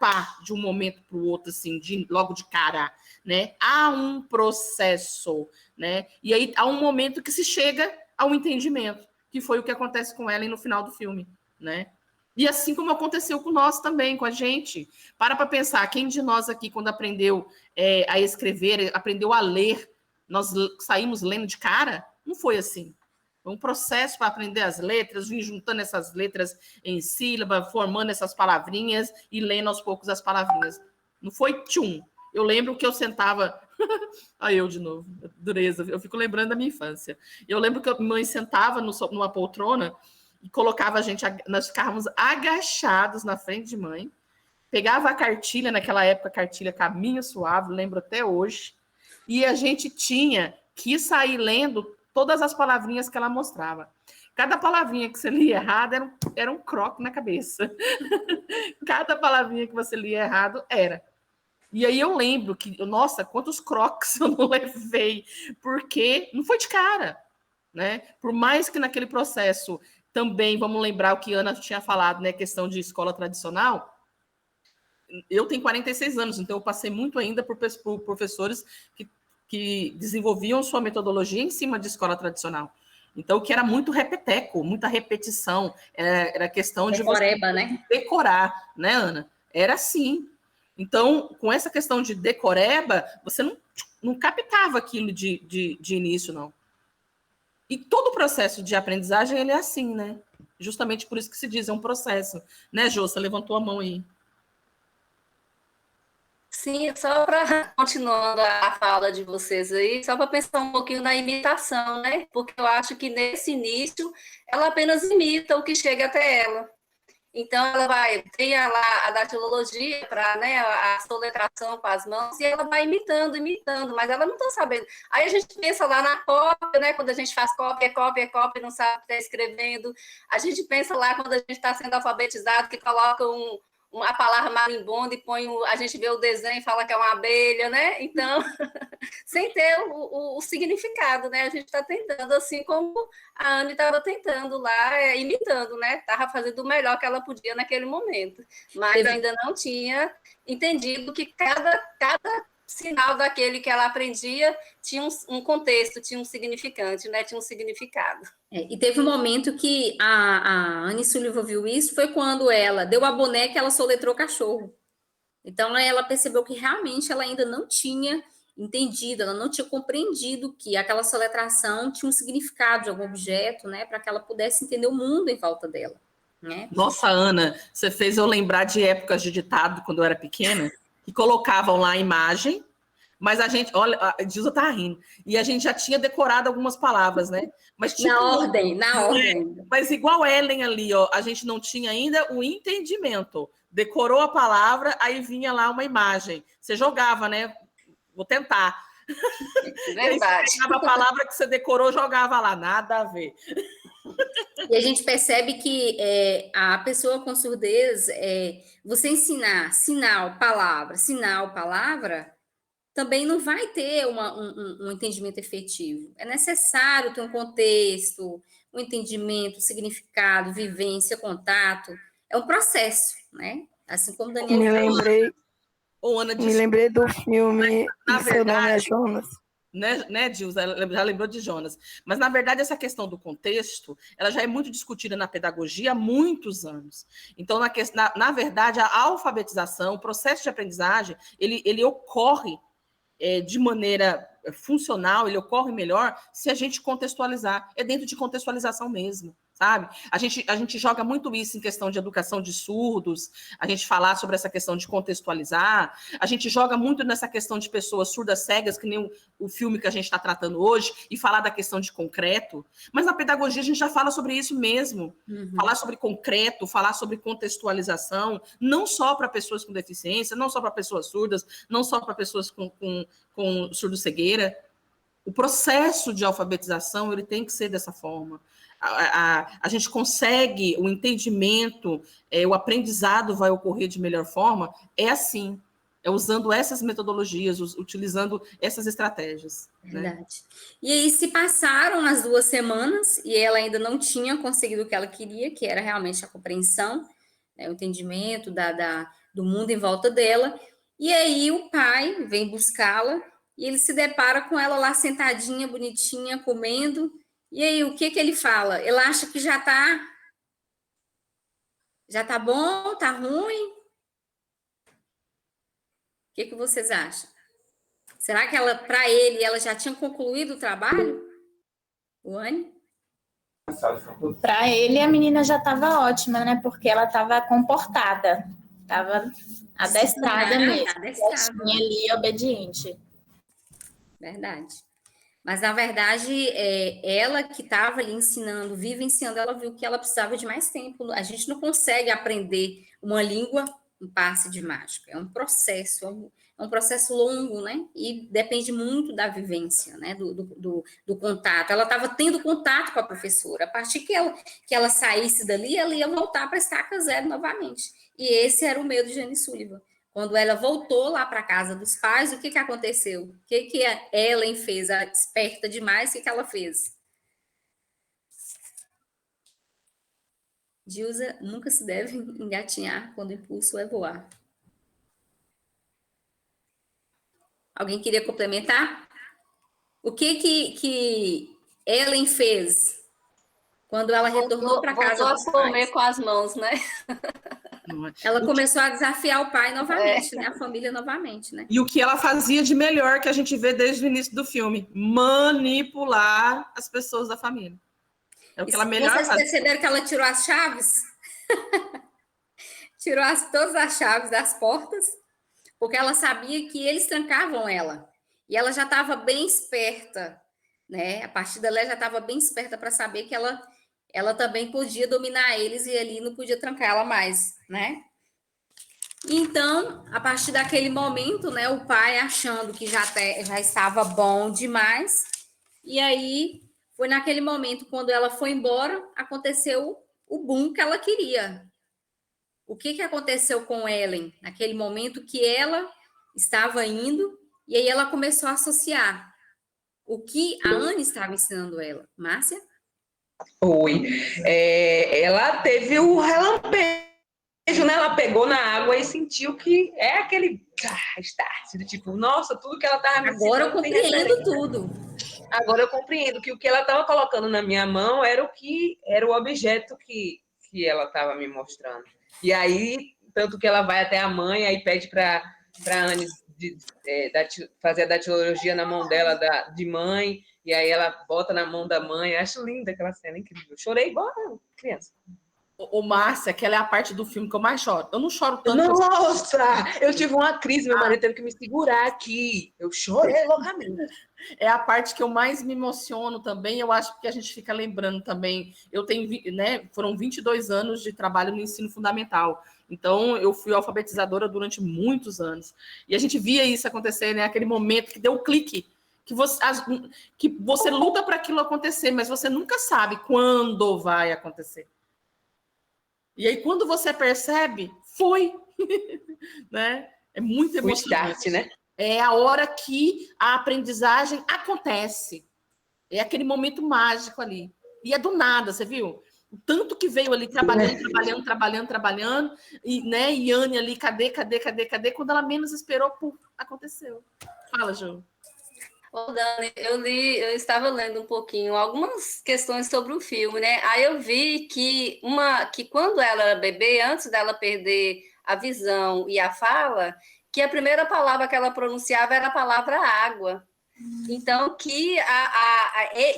de um momento para o outro, assim, logo de cara, né? Há um processo, né? E aí há um momento que se chega ao entendimento, que foi o que acontece com ela no final do filme, né? E assim como aconteceu com nós também, com a gente. Para pensar, quem de nós aqui, quando aprendeu a escrever, aprendeu a ler, nós saímos lendo de cara? Não foi assim. Foi um processo para aprender as letras, vir juntando essas letras em sílaba, formando essas palavrinhas e lendo aos poucos as palavrinhas. Não foi tchum. Eu lembro que eu sentava... Aí eu de novo, dureza. Eu fico lembrando da minha infância. Eu lembro que a mãe sentava numa poltrona e colocava a gente... Nós ficávamos agachados na frente de mãe, pegava a cartilha, naquela época, a cartilha Caminho Suave, lembro até hoje, e a gente tinha que sair lendo todas as palavrinhas que ela mostrava. Cada palavrinha que você lia errado era um croque na cabeça. Cada palavrinha que você lia errado era. E aí eu lembro que, nossa, quantos croques eu não levei, porque não foi de cara, né? Por mais que naquele processo também, vamos lembrar o que a Ana tinha falado, né? Questão de escola tradicional. Eu tenho 46 anos, então eu passei muito ainda por professores que desenvolviam sua metodologia em cima de escola tradicional. Então, que era muito repeteco, muita repetição, era questão de Decoreba, né? Decorar, né, Ana? Era assim. Então, com essa questão de decoreba, você não captava aquilo de início, não. E todo o processo de aprendizagem, ele é assim, né? Justamente por isso que se diz, é um processo. Né, Jô? Você levantou a mão aí. Sim, só para continuando a fala de vocês aí, só para pensar um pouquinho na imitação, né? Porque eu acho que nesse início ela apenas imita o que chega até ela. Então ela tem lá a datilologia para, né, a soletração com as mãos, e ela vai imitando, mas ela não está sabendo. Aí a gente pensa lá na cópia, né? Quando a gente faz cópia, não sabe estar escrevendo. A gente pensa lá quando a gente está sendo alfabetizado, que coloca a palavra marimbondo e a gente vê o desenho e fala que é uma abelha, né? Então, sem ter o significado, né? A gente está tentando, assim como a Anne estava tentando lá, imitando, né? Estava fazendo o melhor que ela podia naquele momento. Mas ainda não tinha entendido que cada sinal daquele que ela aprendia tinha um contexto, tinha um significante, né? Tinha um significado. E teve um momento que a Anne Sullivan viu isso, foi quando ela deu a boneca e ela soletrou cachorro. Então, ela percebeu que realmente ela ainda não tinha entendido, ela não tinha compreendido que aquela soletração tinha um significado de algum objeto, né? Para que ela pudesse entender o mundo em volta dela, né? Nossa, Ana, você fez eu lembrar de épocas de ditado, quando eu era pequena, que colocavam lá a imagem, mas a gente, olha, a Dilza tá rindo, e a gente já tinha decorado algumas palavras, né? Mas tipo, na ordem. Mas igual Ellen ali, ó, a gente não tinha ainda o entendimento. Decorou a palavra, aí vinha lá uma imagem. Você jogava, né? Vou tentar. Verdade. Você pegava a palavra que você decorou, jogava lá, nada a ver. E a gente percebe que a pessoa com surdez, você ensinar sinal, palavra, também não vai ter um entendimento efetivo. É necessário ter um contexto, um entendimento, significado, vivência, contato. É um processo, né? Assim como Daniel me lembrei do filme na Seu Nome é verdade, Jonas. Né, Dilza? Já lembrou de Jonas. Mas, na verdade, essa questão do contexto, ela já é muito discutida na pedagogia há muitos anos. Então, na verdade, a alfabetização, o processo de aprendizagem, ele ocorre de maneira funcional, ele ocorre melhor se a gente contextualizar. É dentro de contextualização mesmo, sabe? A gente joga muito isso em questão de educação de surdos, a gente falar sobre essa questão de contextualizar, a gente joga muito nessa questão de pessoas surdas cegas, que nem o filme que a gente está tratando hoje, e falar da questão de concreto, mas na pedagogia a gente já fala sobre isso mesmo, falar sobre concreto, falar sobre contextualização, não só para pessoas com deficiência, não só para pessoas surdas, não só para pessoas com surdo-cegueira. O processo de alfabetização ele tem que ser dessa forma. A gente consegue o entendimento, o aprendizado vai ocorrer de melhor forma, é assim, é usando essas metodologias, utilizando essas estratégias. Verdade. Né? E aí se passaram as 2 semanas e ela ainda não tinha conseguido o que ela queria, que era realmente a compreensão, né, o entendimento do mundo em volta dela. E aí o pai vem buscá-la e ele se depara com ela lá sentadinha, bonitinha, comendo. E aí, o que ele fala? Ele acha que já tá bom, tá ruim? O que vocês acham? Será que para ele, ela já tinha concluído o trabalho? Wani? Para ele, a menina já estava ótima, né? Porque ela estava comportada, estava adestrada mesmo. Adestrada. Ali, obediente. Verdade. Mas, na verdade, ela que estava ali ensinando, vivenciando, ela viu que ela precisava de mais tempo. A gente não consegue aprender uma língua um passe de mágica. É um processo longo, né? E depende muito da vivência, né? Do contato. Ela estava tendo contato com a professora. A partir que ela saísse dali, ela ia voltar para a estaca zero novamente. E esse era o medo de Jane Sullivan. Quando ela voltou lá para a casa dos pais, o que aconteceu? O que a Ellen fez? A esperta demais, o que ela fez? Dilsa, nunca se deve engatinhar quando o impulso é voar. Alguém queria complementar? O que Ellen fez quando ela retornou para casa dos pais? Voltou a comer com as mãos, né? Ela começou a desafiar o pai novamente, né? A família novamente, né? E o que ela fazia de melhor que a gente vê desde o início do filme? Manipular as pessoas da família. É o que ela melhor faz. Vocês perceberam que ela tirou as chaves? Tirou todas as chaves das portas, porque ela sabia que eles trancavam ela. E ela já estava bem esperta, né? A partir dela, ela já estava bem esperta para saber que ela também podia dominar eles e ali não podia trancar ela mais, né? Então, a partir daquele momento, né, o pai achando que já estava bom demais, e aí foi naquele momento, quando ela foi embora, aconteceu o boom que ela queria. O que aconteceu com Ellen? Naquele momento que ela estava indo, e aí ela começou a associar o que a Anne estava ensinando ela. Márcia? Oi. Ela teve o relampejo, né? Ela pegou na água e sentiu que é aquele start, tipo, nossa, tudo que ela estava me ensinando. Agora eu compreendo tudo. Agora eu compreendo que o que ela estava colocando na minha mão era o objeto que ela estava me mostrando. E aí, tanto que ela vai até a mãe, aí pede para Anne fazer a datilologia na mão dela de mãe, e aí ela bota na mão da mãe. Eu acho linda aquela cena, incrível. Eu chorei igual a criança. Ô, Márcia, aquela é a parte do filme que eu mais choro. Eu não choro tanto. Nossa! Eu tive uma crise, meu marido teve que me segurar aqui. Eu chorei loucamente. É a parte que eu mais me emociono também. Eu acho que a gente fica lembrando também. Eu tenho, né? Foram 22 anos de trabalho no ensino fundamental. Então, eu fui alfabetizadora durante muitos anos. E a gente via isso acontecer, né? Aquele momento que deu o clique. Que você luta para aquilo acontecer, mas você nunca sabe quando vai acontecer. E aí, quando você percebe, foi. Né? É muito emocionante. O start, né? É a hora que a aprendizagem acontece. É aquele momento mágico ali. E é do nada, você viu? O tanto que veio ali trabalhando, e, né? E Anne ali, cadê? Quando ela menos esperou, pum, aconteceu. Fala, Ju. Ô, Dani, eu estava lendo um pouquinho algumas questões sobre o filme, né? Aí eu vi que quando ela era bebê, antes dela perder a visão e a fala, que a primeira palavra que ela pronunciava era a palavra água. Então, que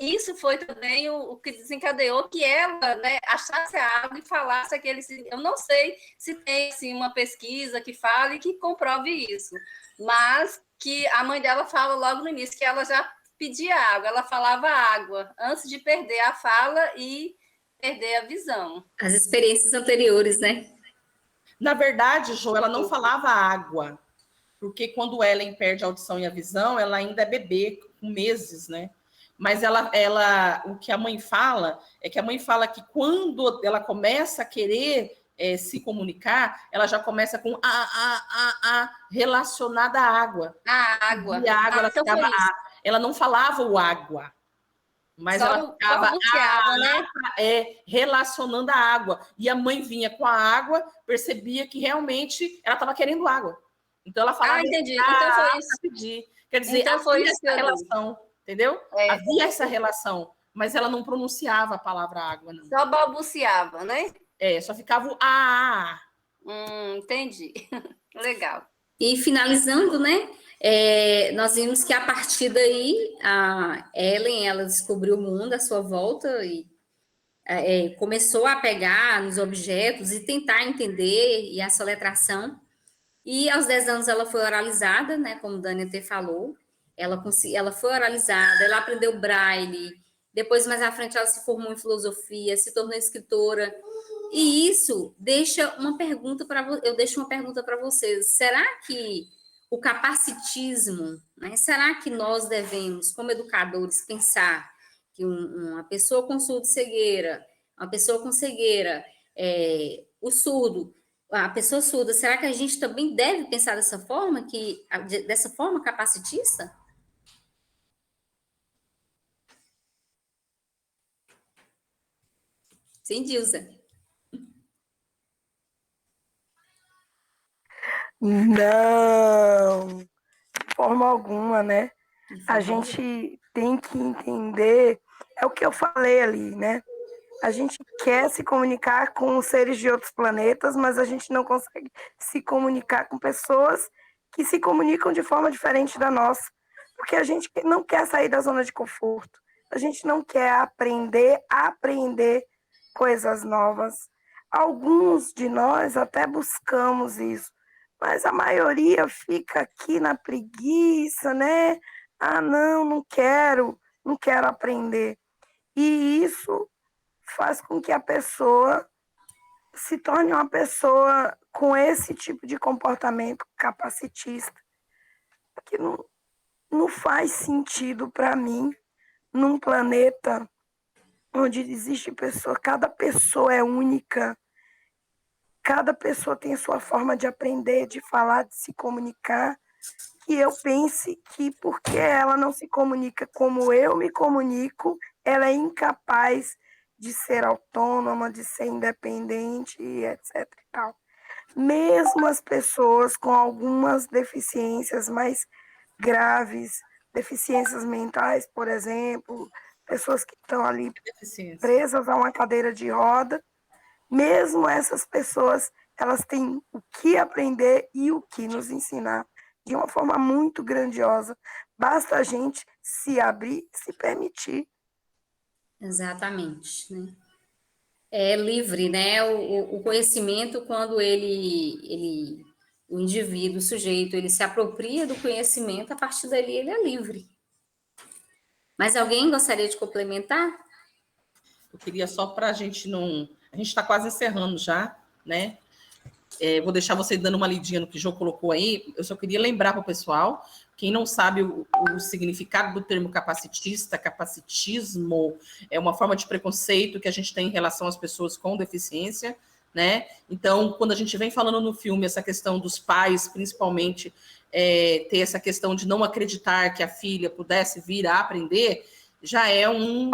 isso foi também o que desencadeou que ela, né, achasse a água e falasse aquele... Eu não sei se tem assim, uma pesquisa que fale e que comprove isso, mas que a mãe dela fala logo no início que ela já pedia água, ela falava água antes de perder a fala e perder a visão. As experiências anteriores, né? Na verdade, Jo, ela não falava água, porque quando Ellen perde a audição e a visão, ela ainda é bebê, com meses, né? Mas o que a mãe fala é que a mãe fala que quando ela começa a querer se comunicar, ela já começa com relacionada à água. A água. E a água, ela então ficava ela não falava o água, mas só ela ficava né? relacionando a água. E a mãe vinha com a água, percebia que realmente ela estava querendo água. Então ela falava. Entendi. Então foi isso. Pedir. Quer dizer, então foi havia isso essa relação, entendeu? Havia essa relação, mas ela não pronunciava a palavra água, não. Só balbuciava, né? Só ficava o a. Entendi. Legal. E finalizando, né? Nós vimos que a partir daí a Ellen ela descobriu o mundo à sua volta e começou a pegar nos objetos e tentar entender e a soletração. E aos 10 anos ela foi oralizada, né? Como Dani até falou, ela foi oralizada, ela aprendeu braille. Depois, mais à frente, ela se formou em filosofia, se tornou escritora. E isso deixa uma pergunta eu deixo uma pergunta para vocês. Será que o capacitismo, né? Será que nós devemos, como educadores, pensar que uma pessoa com surdo-cegueira, uma pessoa com cegueira, o surdo, a pessoa surda, será que a gente também deve pensar dessa forma capacitista? Sim, Dilza. Não, de forma alguma, né? A gente tem que entender, é o que eu falei ali, né? A gente quer se comunicar com seres de outros planetas, mas a gente não consegue se comunicar com pessoas que se comunicam de forma diferente da nossa, porque a gente não quer sair da zona de conforto, a gente não quer aprender coisas novas. Alguns de nós até buscamos isso, mas a maioria fica aqui na preguiça, né? Não quero aprender. E isso faz com que a pessoa se torne uma pessoa com esse tipo de comportamento capacitista, que não faz sentido para mim, num planeta onde existe cada pessoa é única, cada pessoa tem a sua forma de aprender, de falar, de se comunicar, que eu pense que porque ela não se comunica como eu me comunico, ela é incapaz de ser autônoma, de ser independente, etc. E tal. Mesmo as pessoas com algumas deficiências mais graves, deficiências mentais, por exemplo, pessoas que estão ali presas a uma cadeira de roda, mesmo essas pessoas, elas têm o que aprender e o que nos ensinar de uma forma muito grandiosa. Basta a gente se abrir, se permitir. Exatamente, né? É livre, né? O conhecimento, quando o indivíduo, o sujeito, ele se apropria do conhecimento, a partir dali ele é livre. Mas alguém gostaria de complementar? Eu queria só para a gente não... A gente está quase encerrando já, né? Vou deixar você dando uma lidinha no que o Jô colocou aí. Eu só queria lembrar para o pessoal, quem não sabe o significado do termo capacitista, capacitismo é uma forma de preconceito que a gente tem em relação às pessoas com deficiência, né? Então, quando a gente vem falando no filme essa questão dos pais, principalmente, ter essa questão de não acreditar que a filha pudesse vir a aprender, já é um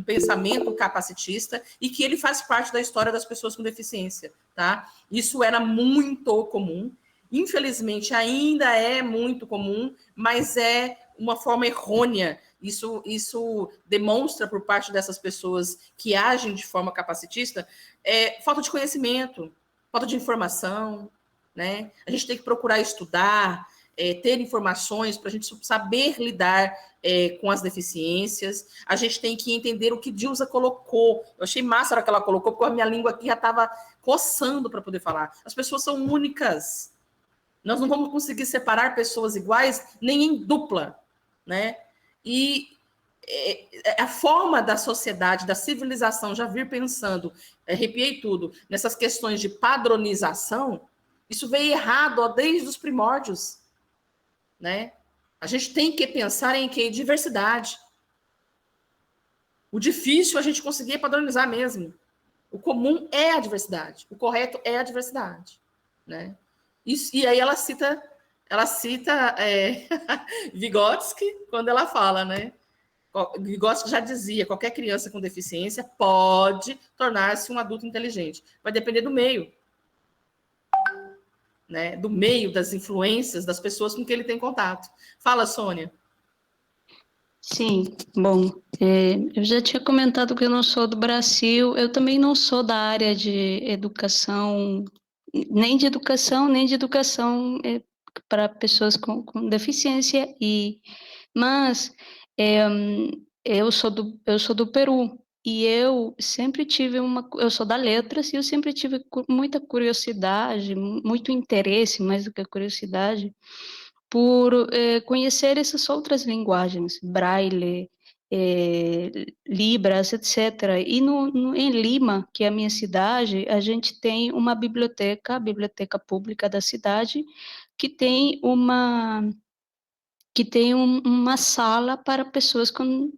pensamento capacitista e que ele faz parte da história das pessoas com deficiência, tá? Isso era muito comum, infelizmente ainda é muito comum, mas é uma forma errônea. Isso demonstra por parte dessas pessoas que agem de forma capacitista falta de conhecimento, falta de informação, né? A gente tem que procurar estudar, ter informações, para a gente saber lidar com as deficiências. A gente tem que entender o que Dilsa colocou. Eu achei massa a hora que ela colocou, porque a minha língua aqui já estava coçando para poder falar. As pessoas são únicas. Nós não vamos conseguir separar pessoas iguais nem em dupla, né? E a forma da sociedade, da civilização já vir pensando, arrepiei tudo, nessas questões de padronização, isso veio errado desde os primórdios, né? A gente tem que pensar em que diversidade. O difícil a gente conseguir padronizar mesmo. O comum é a diversidade, o correto é a diversidade, né? E aí ela cita Vygotsky quando ela fala, né? Vygotsky já dizia, qualquer criança com deficiência pode tornar-se um adulto inteligente. Vai depender do meio, né? Do meio, das influências, das pessoas com quem ele tem contato. Fala, Sônia. Sim, bom, eu já tinha comentado que eu não sou do Brasil, eu também não sou da área de educação, nem de educação para pessoas com deficiência, mas eu sou do Peru, e eu sempre tive eu sou da letras, e eu sempre tive muita curiosidade, muito interesse, mais do que curiosidade, por conhecer essas outras linguagens, Braille, Libras, etc. E em Lima, que é a minha cidade, a gente tem uma biblioteca, a biblioteca pública da cidade, que tem uma sala para pessoas com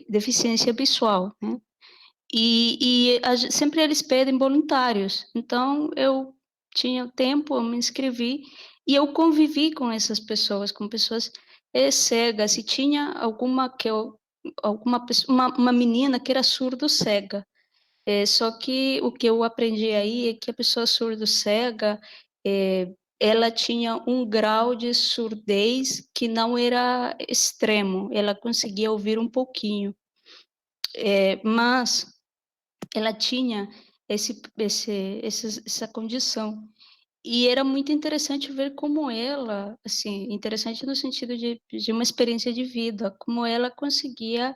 deficiência visual, né? Sempre eles pedem voluntários. Então, eu tinha tempo, eu me inscrevi e eu convivi com essas pessoas, com pessoas cegas. E tinha uma menina que era surdo-cega. Só que o que eu aprendi aí é que a pessoa surdo-cega, ela tinha um grau de surdez que não era extremo, ela conseguia ouvir um pouquinho. Mas ela tinha essa condição. E era muito interessante ver como ela, assim, interessante no sentido de uma experiência de vida, como ela conseguia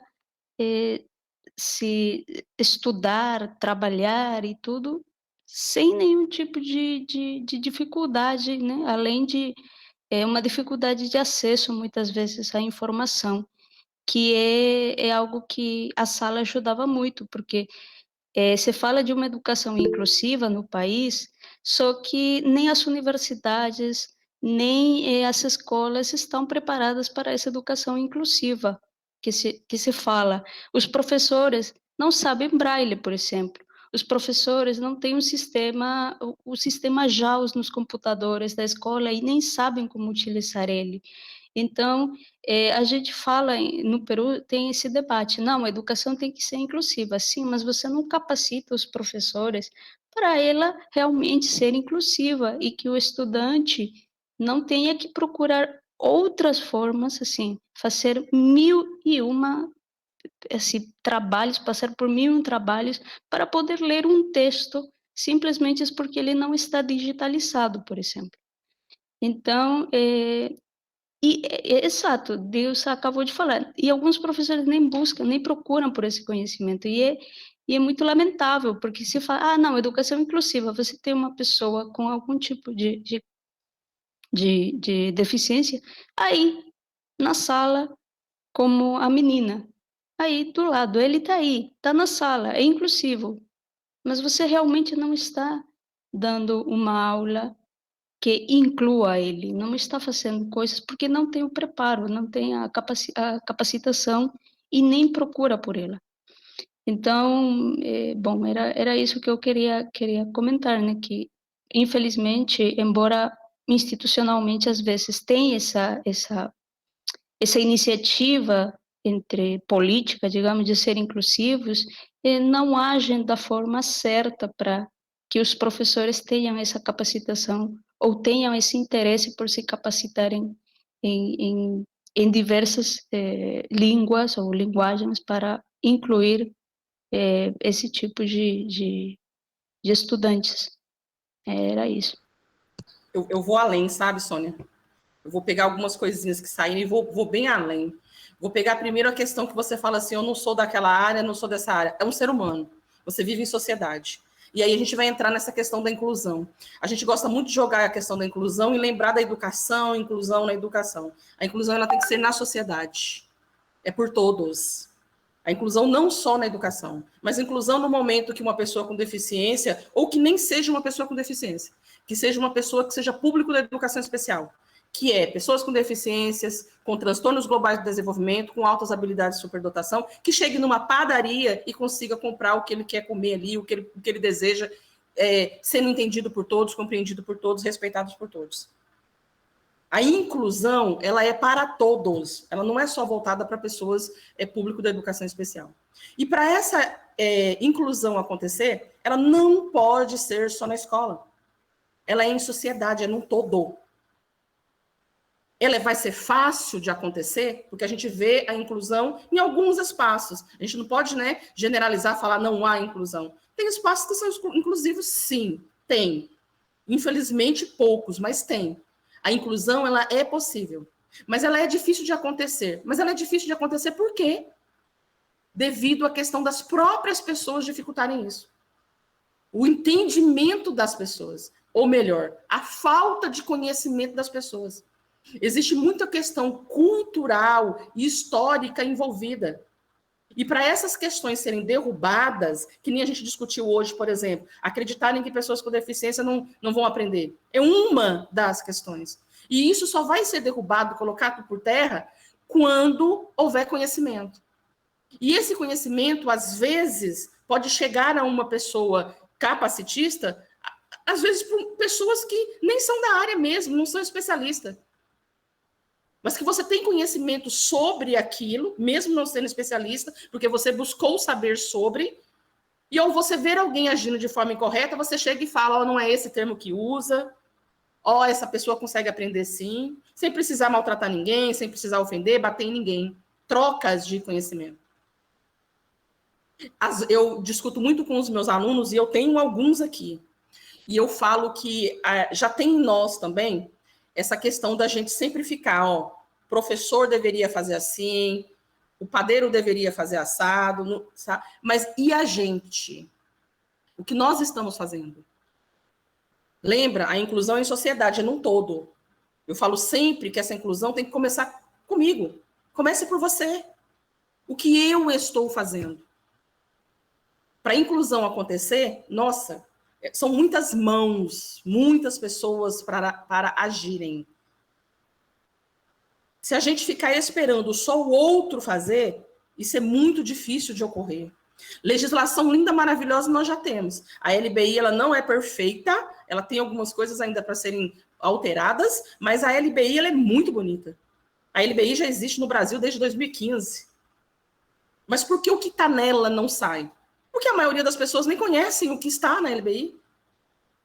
se estudar, trabalhar e tudo, sem nenhum tipo de dificuldade, né? Além de uma dificuldade de acesso, muitas vezes, à informação, que é algo que a sala ajudava muito, porque você fala de uma educação inclusiva no país, só que nem as universidades, nem as escolas estão preparadas para essa educação inclusiva que se fala. Os professores não sabem braille, por exemplo. Os professores não têm o sistema JAWS nos computadores da escola e nem sabem como utilizar ele. Então, a gente fala, no Peru tem esse debate, não, a educação tem que ser inclusiva, sim, mas você não capacita os professores para ela realmente ser inclusiva e que o estudante não tenha que procurar outras formas, assim, fazer 1001 trabalhos, passar por 1001 trabalhos para poder ler um texto, simplesmente porque ele não está digitalizado, por exemplo. Então, exato, Deus acabou de falar. E alguns professores nem buscam, nem procuram por esse conhecimento. E é muito lamentável, porque se fala, não, educação inclusiva, você tem uma pessoa com algum tipo de deficiência, aí, na sala, como a menina, aí do lado, ele está aí, está na sala, é inclusivo, mas você realmente não está dando uma aula que inclua ele, não está fazendo coisas porque não tem o preparo, não tem a capacitação e nem procura por ela. Então, bom, era isso que eu queria comentar, né, que infelizmente, embora institucionalmente às vezes tem essa iniciativa entre política, digamos, de ser inclusivos, não agem da forma certa para que os professores tenham essa capacitação ou tenham esse interesse por se capacitarem em diversas línguas ou linguagens para incluir esse tipo de estudantes. Era isso. eu vou além, sabe, Sônia? Eu vou pegar algumas coisinhas que saíram e vou bem além. Vou pegar primeiro a questão que você fala assim, eu não sou daquela área, não sou dessa área. É um ser humano. Você vive em sociedade. E aí a gente vai entrar nessa questão da inclusão. A gente gosta muito de jogar a questão da inclusão e lembrar da educação, inclusão na educação. A inclusão ela tem que ser na sociedade. É por todos. A inclusão não só na educação, mas a inclusão no momento que uma pessoa com deficiência, ou que nem seja uma pessoa com deficiência, que seja uma pessoa que seja público da educação especial, que é pessoas com deficiências, com transtornos globais de desenvolvimento, com altas habilidades de superdotação, que chegue numa padaria e consiga comprar o que ele quer comer ali, o que ele deseja, sendo entendido por todos, compreendido por todos, respeitado por todos. A inclusão, ela é para todos, ela não é só voltada para pessoas público da educação especial. E para essa inclusão acontecer, ela não pode ser só na escola. Ela é em sociedade, é num todo. Ela vai ser fácil de acontecer, porque a gente vê a inclusão em alguns espaços. A gente não pode, generalizar, falar não há inclusão. Tem espaços que são inclusivos, sim, tem. Infelizmente, poucos, mas tem. A inclusão, ela é possível. Mas ela é difícil de acontecer. Mas ela é difícil de acontecer por quê? Devido à questão das próprias pessoas dificultarem isso. O entendimento das pessoas. Ou melhor, a falta de conhecimento das pessoas. Existe muita questão cultural e histórica envolvida. E para essas questões serem derrubadas, que nem a gente discutiu hoje, por exemplo, acreditarem que pessoas com deficiência não vão aprender. É uma das questões. E isso só vai ser derrubado, colocado por terra, quando houver conhecimento. E esse conhecimento, às vezes, pode chegar a uma pessoa capacitista, às vezes por pessoas que nem são da área mesmo, não são especialistas. Mas que você tem conhecimento sobre aquilo, mesmo não sendo especialista, porque você buscou saber sobre, e ao você ver alguém agindo de forma incorreta, você chega e fala, não é esse termo que usa, essa pessoa consegue aprender sim, sem precisar maltratar ninguém, sem precisar ofender, bater em ninguém. Trocas de conhecimento. Eu discuto muito com os meus alunos, e eu tenho alguns aqui, e eu falo que já tem em nós também, essa questão da gente sempre ficar, o professor deveria fazer assim, o padeiro deveria fazer assado, sabe? Mas e a gente? O que nós estamos fazendo? Lembra, a inclusão em sociedade é num todo. Eu falo sempre que essa inclusão tem que começar comigo. Comece por você. O que eu estou fazendo? Para a inclusão acontecer, nossa, são muitas mãos, muitas pessoas para agirem. Se a gente ficar esperando só o outro fazer, isso é muito difícil de ocorrer. Legislação linda, maravilhosa, nós já temos. A LBI ela não é perfeita, ela tem algumas coisas ainda para serem alteradas, mas a LBI ela é muito bonita. A LBI já existe no Brasil desde 2015. Mas por que o que está nela não sai? Porque a maioria das pessoas nem conhecem o que está na LBI.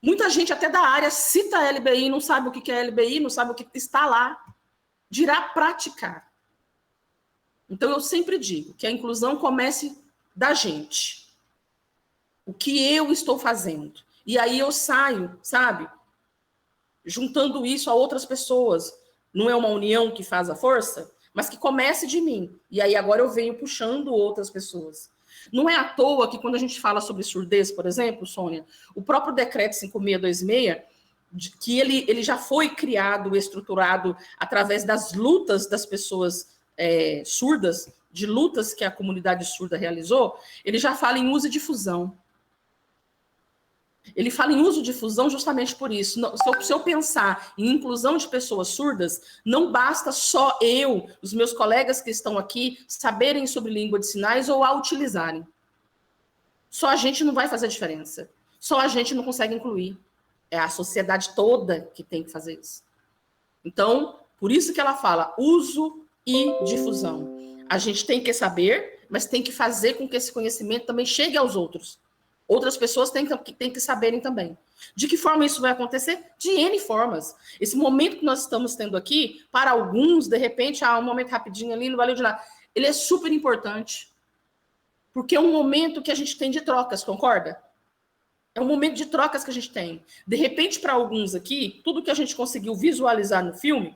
Muita gente até da área cita a LBI, não sabe o que é a LBI, não sabe o que está lá. Dirá praticar. Então, eu sempre digo que a inclusão comece da gente. O que eu estou fazendo. E aí eu saio, sabe? Juntando isso a outras pessoas. Não é uma união que faz a força, mas que comece de mim. E aí agora eu venho puxando outras pessoas. Não é à toa que quando a gente fala sobre surdez, por exemplo, Sônia, o próprio decreto 5626, que ele já foi criado, estruturado através das lutas das pessoas surdas, de lutas que a comunidade surda realizou, ele já fala em uso e difusão. Ele fala em uso e difusão justamente por isso. Se eu pensar em inclusão de pessoas surdas, não basta só eu, os meus colegas que estão aqui, saberem sobre língua de sinais ou a utilizarem. Só a gente não vai fazer diferença. Só a gente não consegue incluir. É a sociedade toda que tem que fazer isso. Então, por isso que ela fala uso e difusão. A gente tem que saber, mas tem que fazer com que esse conhecimento também chegue aos outros. Outras pessoas têm que saberem também. De que forma isso vai acontecer? De N formas. Esse momento que nós estamos tendo aqui, para alguns, de repente, um momento rapidinho ali, não valeu de nada. Ele é super importante. Porque é um momento que a gente tem de trocas, concorda? É um momento de trocas que a gente tem. De repente, para alguns aqui, tudo que a gente conseguiu visualizar no filme,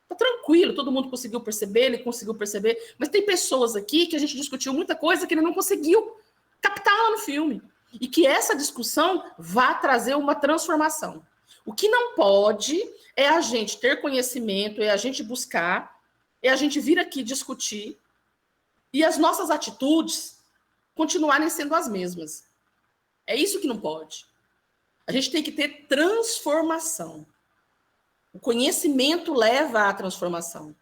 tá tranquilo, todo mundo conseguiu perceber, ele conseguiu perceber, mas tem pessoas aqui que a gente discutiu muita coisa que ele não conseguiu captar lá no filme. E que essa discussão vá trazer uma transformação. O que não pode é a gente ter conhecimento, é a gente buscar, é a gente vir aqui discutir e as nossas atitudes continuarem sendo as mesmas. É isso que não pode. A gente tem que ter transformação. O conhecimento leva à transformação.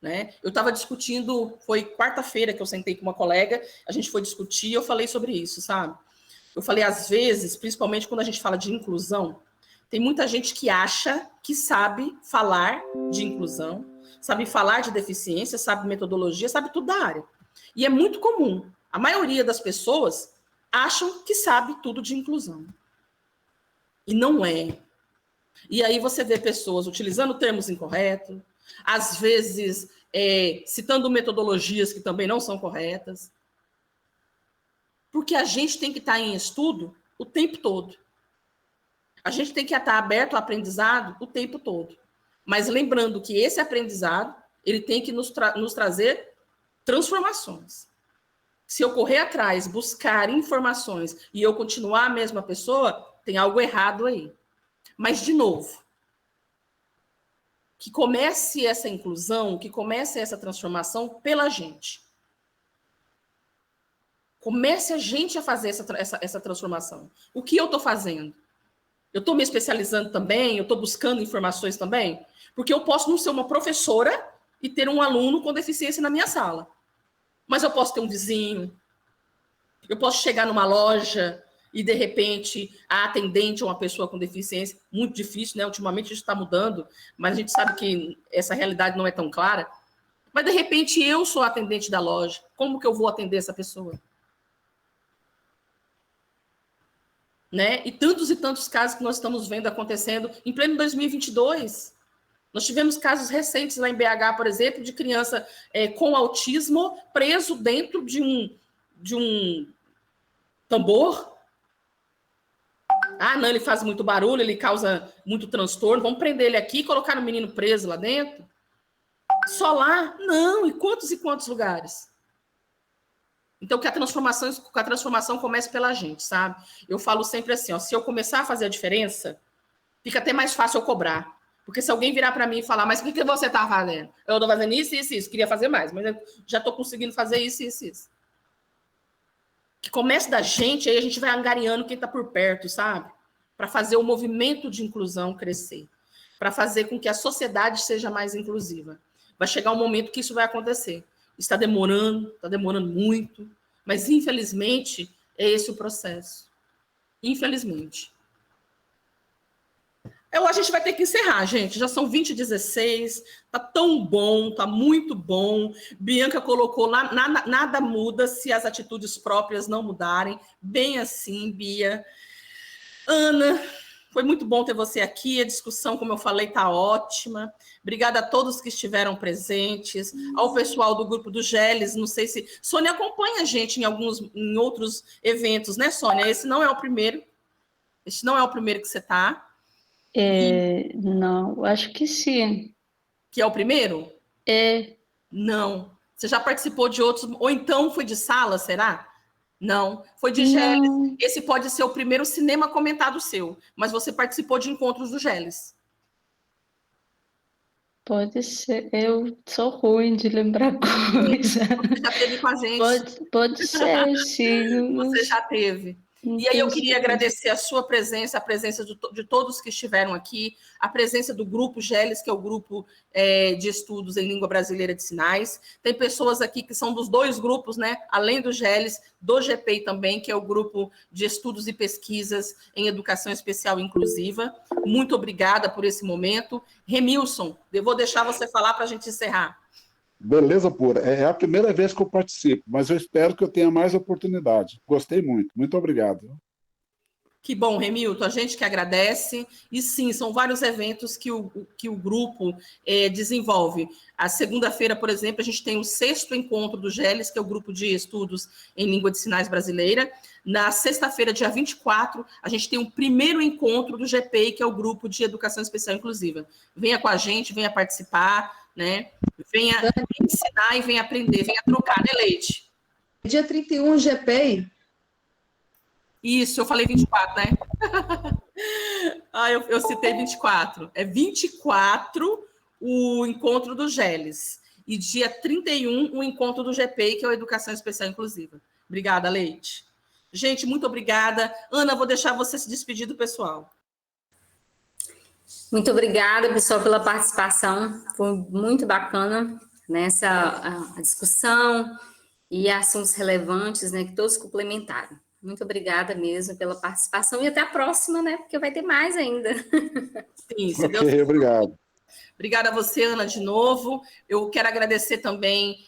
Né? Eu estava discutindo, foi quarta-feira que eu sentei com uma colega, a gente foi discutir e eu falei sobre isso, sabe? Eu falei, às vezes, principalmente quando a gente fala de inclusão, tem muita gente que acha que sabe falar de inclusão, sabe falar de deficiência, sabe metodologia, sabe tudo da área. E é muito comum. A maioria das pessoas acham que sabe tudo de inclusão. E não é. E aí você vê pessoas utilizando termos incorretos, às vezes citando metodologias que também não são corretas. Porque a gente tem que estar em estudo o tempo todo. A gente tem que estar aberto ao aprendizado o tempo todo. Mas lembrando que esse aprendizado, ele tem que nos trazer transformações. Se eu correr atrás, buscar informações e eu continuar a mesma pessoa, tem algo errado aí. Mas, de novo, que comece essa inclusão, que comece essa transformação pela gente. Comece a gente a fazer essa transformação. O que eu estou fazendo? Eu estou me especializando também? Eu estou buscando informações também? Porque eu posso não ser uma professora e ter um aluno com deficiência na minha sala. Mas eu posso ter um vizinho. Eu posso chegar numa loja e, de repente, a atendente é uma pessoa com deficiência. Muito difícil, né? Ultimamente isso está mudando, mas a gente sabe que essa realidade não é tão clara. Mas, de repente, eu sou a atendente da loja. Como que eu vou atender essa pessoa? Né? E tantos casos que nós estamos vendo acontecendo em pleno 2022. Nós tivemos casos recentes lá em BH, por exemplo, de criança com autismo preso dentro de um tambor. Ah, não, ele faz muito barulho, ele causa muito transtorno, vamos prender ele aqui e colocar o menino preso lá dentro? Só lá? Não, e quantos lugares? Então, que a transformação comece pela gente, sabe? Eu falo sempre assim, ó, se eu começar a fazer a diferença, fica até mais fácil eu cobrar. Porque se alguém virar para mim e falar, mas o que você está fazendo? Eu estou fazendo isso, queria fazer mais, mas eu já estou conseguindo fazer isso. Que comece da gente, aí a gente vai angariando quem está por perto, sabe? Para fazer o movimento de inclusão crescer. Para fazer com que a sociedade seja mais inclusiva. Vai chegar um momento que isso vai acontecer. Está demorando muito, mas infelizmente é esse o processo. Infelizmente. A gente vai ter que encerrar, gente. Já são 20h16, tá tão bom, tá muito bom. Bianca colocou lá, nada muda se as atitudes próprias não mudarem. Bem assim, Bia. Ana, foi muito bom ter você aqui. A discussão, como eu falei, tá ótima. Obrigada a todos que estiveram presentes, ao pessoal do grupo do Geles, não sei se... Sônia acompanha a gente em outros eventos, né, Sônia? Esse não é o primeiro. Este não é o primeiro que você está. Não, acho que sim. Que é o primeiro? Não. Você já participou de outros, ou então foi de sala, será? Não. Foi de Geles. Esse pode ser o primeiro cinema comentado seu, mas você participou de encontros do Geles. Pode ser. Eu sou ruim de lembrar coisa. Você já teve com a gente. Pode ser, sim. Você já teve. E aí eu queria agradecer a sua presença, a presença de todos que estiveram aqui, a presença do grupo Geles, que é o grupo de estudos em língua brasileira de sinais. Tem pessoas aqui que são dos dois grupos, né? Além do Geles, do GPI também, que é o grupo de estudos e pesquisas em educação especial e inclusiva. Muito obrigada por esse momento. Remilson, eu vou deixar você falar para a gente encerrar. Beleza pura. É a primeira vez que eu participo, mas eu espero que eu tenha mais oportunidade. Gostei muito. Muito obrigado. Que bom, Remilton, a gente que agradece. E sim, são vários eventos que o grupo desenvolve. A segunda-feira, por exemplo, a gente tem o 6º encontro do GELES, que é o Grupo de Estudos em Língua de Sinais Brasileira. Na sexta-feira, dia 24, a gente tem o 1º encontro do GPI, que é o Grupo de Educação Especial Inclusiva. Venha com a gente, venha participar, né? Venha ensinar e venha aprender, venha trocar, né, Leite? Dia 31, GPI. Isso, eu falei 24, né? Eu citei 24. É 24 o encontro do GELES. E dia 31 o encontro do GPI, que é a Educação Especial Inclusiva. Obrigada, Leite. Gente, muito obrigada. Ana, vou deixar você se despedir do pessoal. Muito obrigada, pessoal, pela participação. Foi muito bacana nessa a discussão e assuntos relevantes, né, que todos complementaram. Muito obrigada mesmo pela participação e até a próxima, né? Porque vai ter mais ainda. Sim, se Deus Ok, obrigado. Obrigada a você, Ana, de novo. Eu quero agradecer também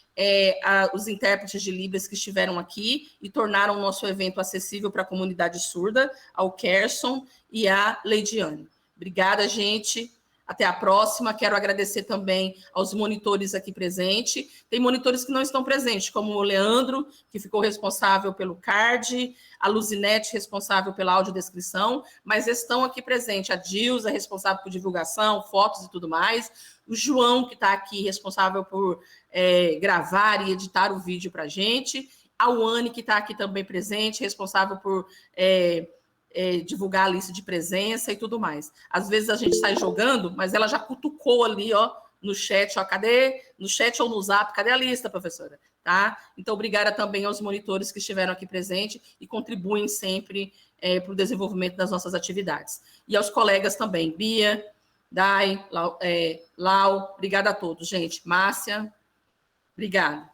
os intérpretes de Libras que estiveram aqui e tornaram o nosso evento acessível para a comunidade surda, ao Kerson e à Leidiane. Obrigada, gente. Até a próxima. Quero agradecer também aos monitores aqui presentes. Tem monitores que não estão presentes, como o Leandro, que ficou responsável pelo card, a Luzinete, responsável pela audiodescrição, mas estão aqui presentes. A Dilza, responsável por divulgação, fotos e tudo mais. O João, que está aqui, responsável por gravar e editar o vídeo para a gente. A Uane, que está aqui também presente, responsável por divulgar a lista de presença e tudo mais. Às vezes a gente sai jogando, mas ela já cutucou ali, ó, no chat, ó, cadê? No chat ou no zap, cadê a lista, professora? Tá? Então, obrigada também aos monitores que estiveram aqui presentes e contribuem sempre para o desenvolvimento das nossas atividades. E aos colegas também, Bia, Dai, Lau, obrigada a todos, gente. Márcia, obrigada.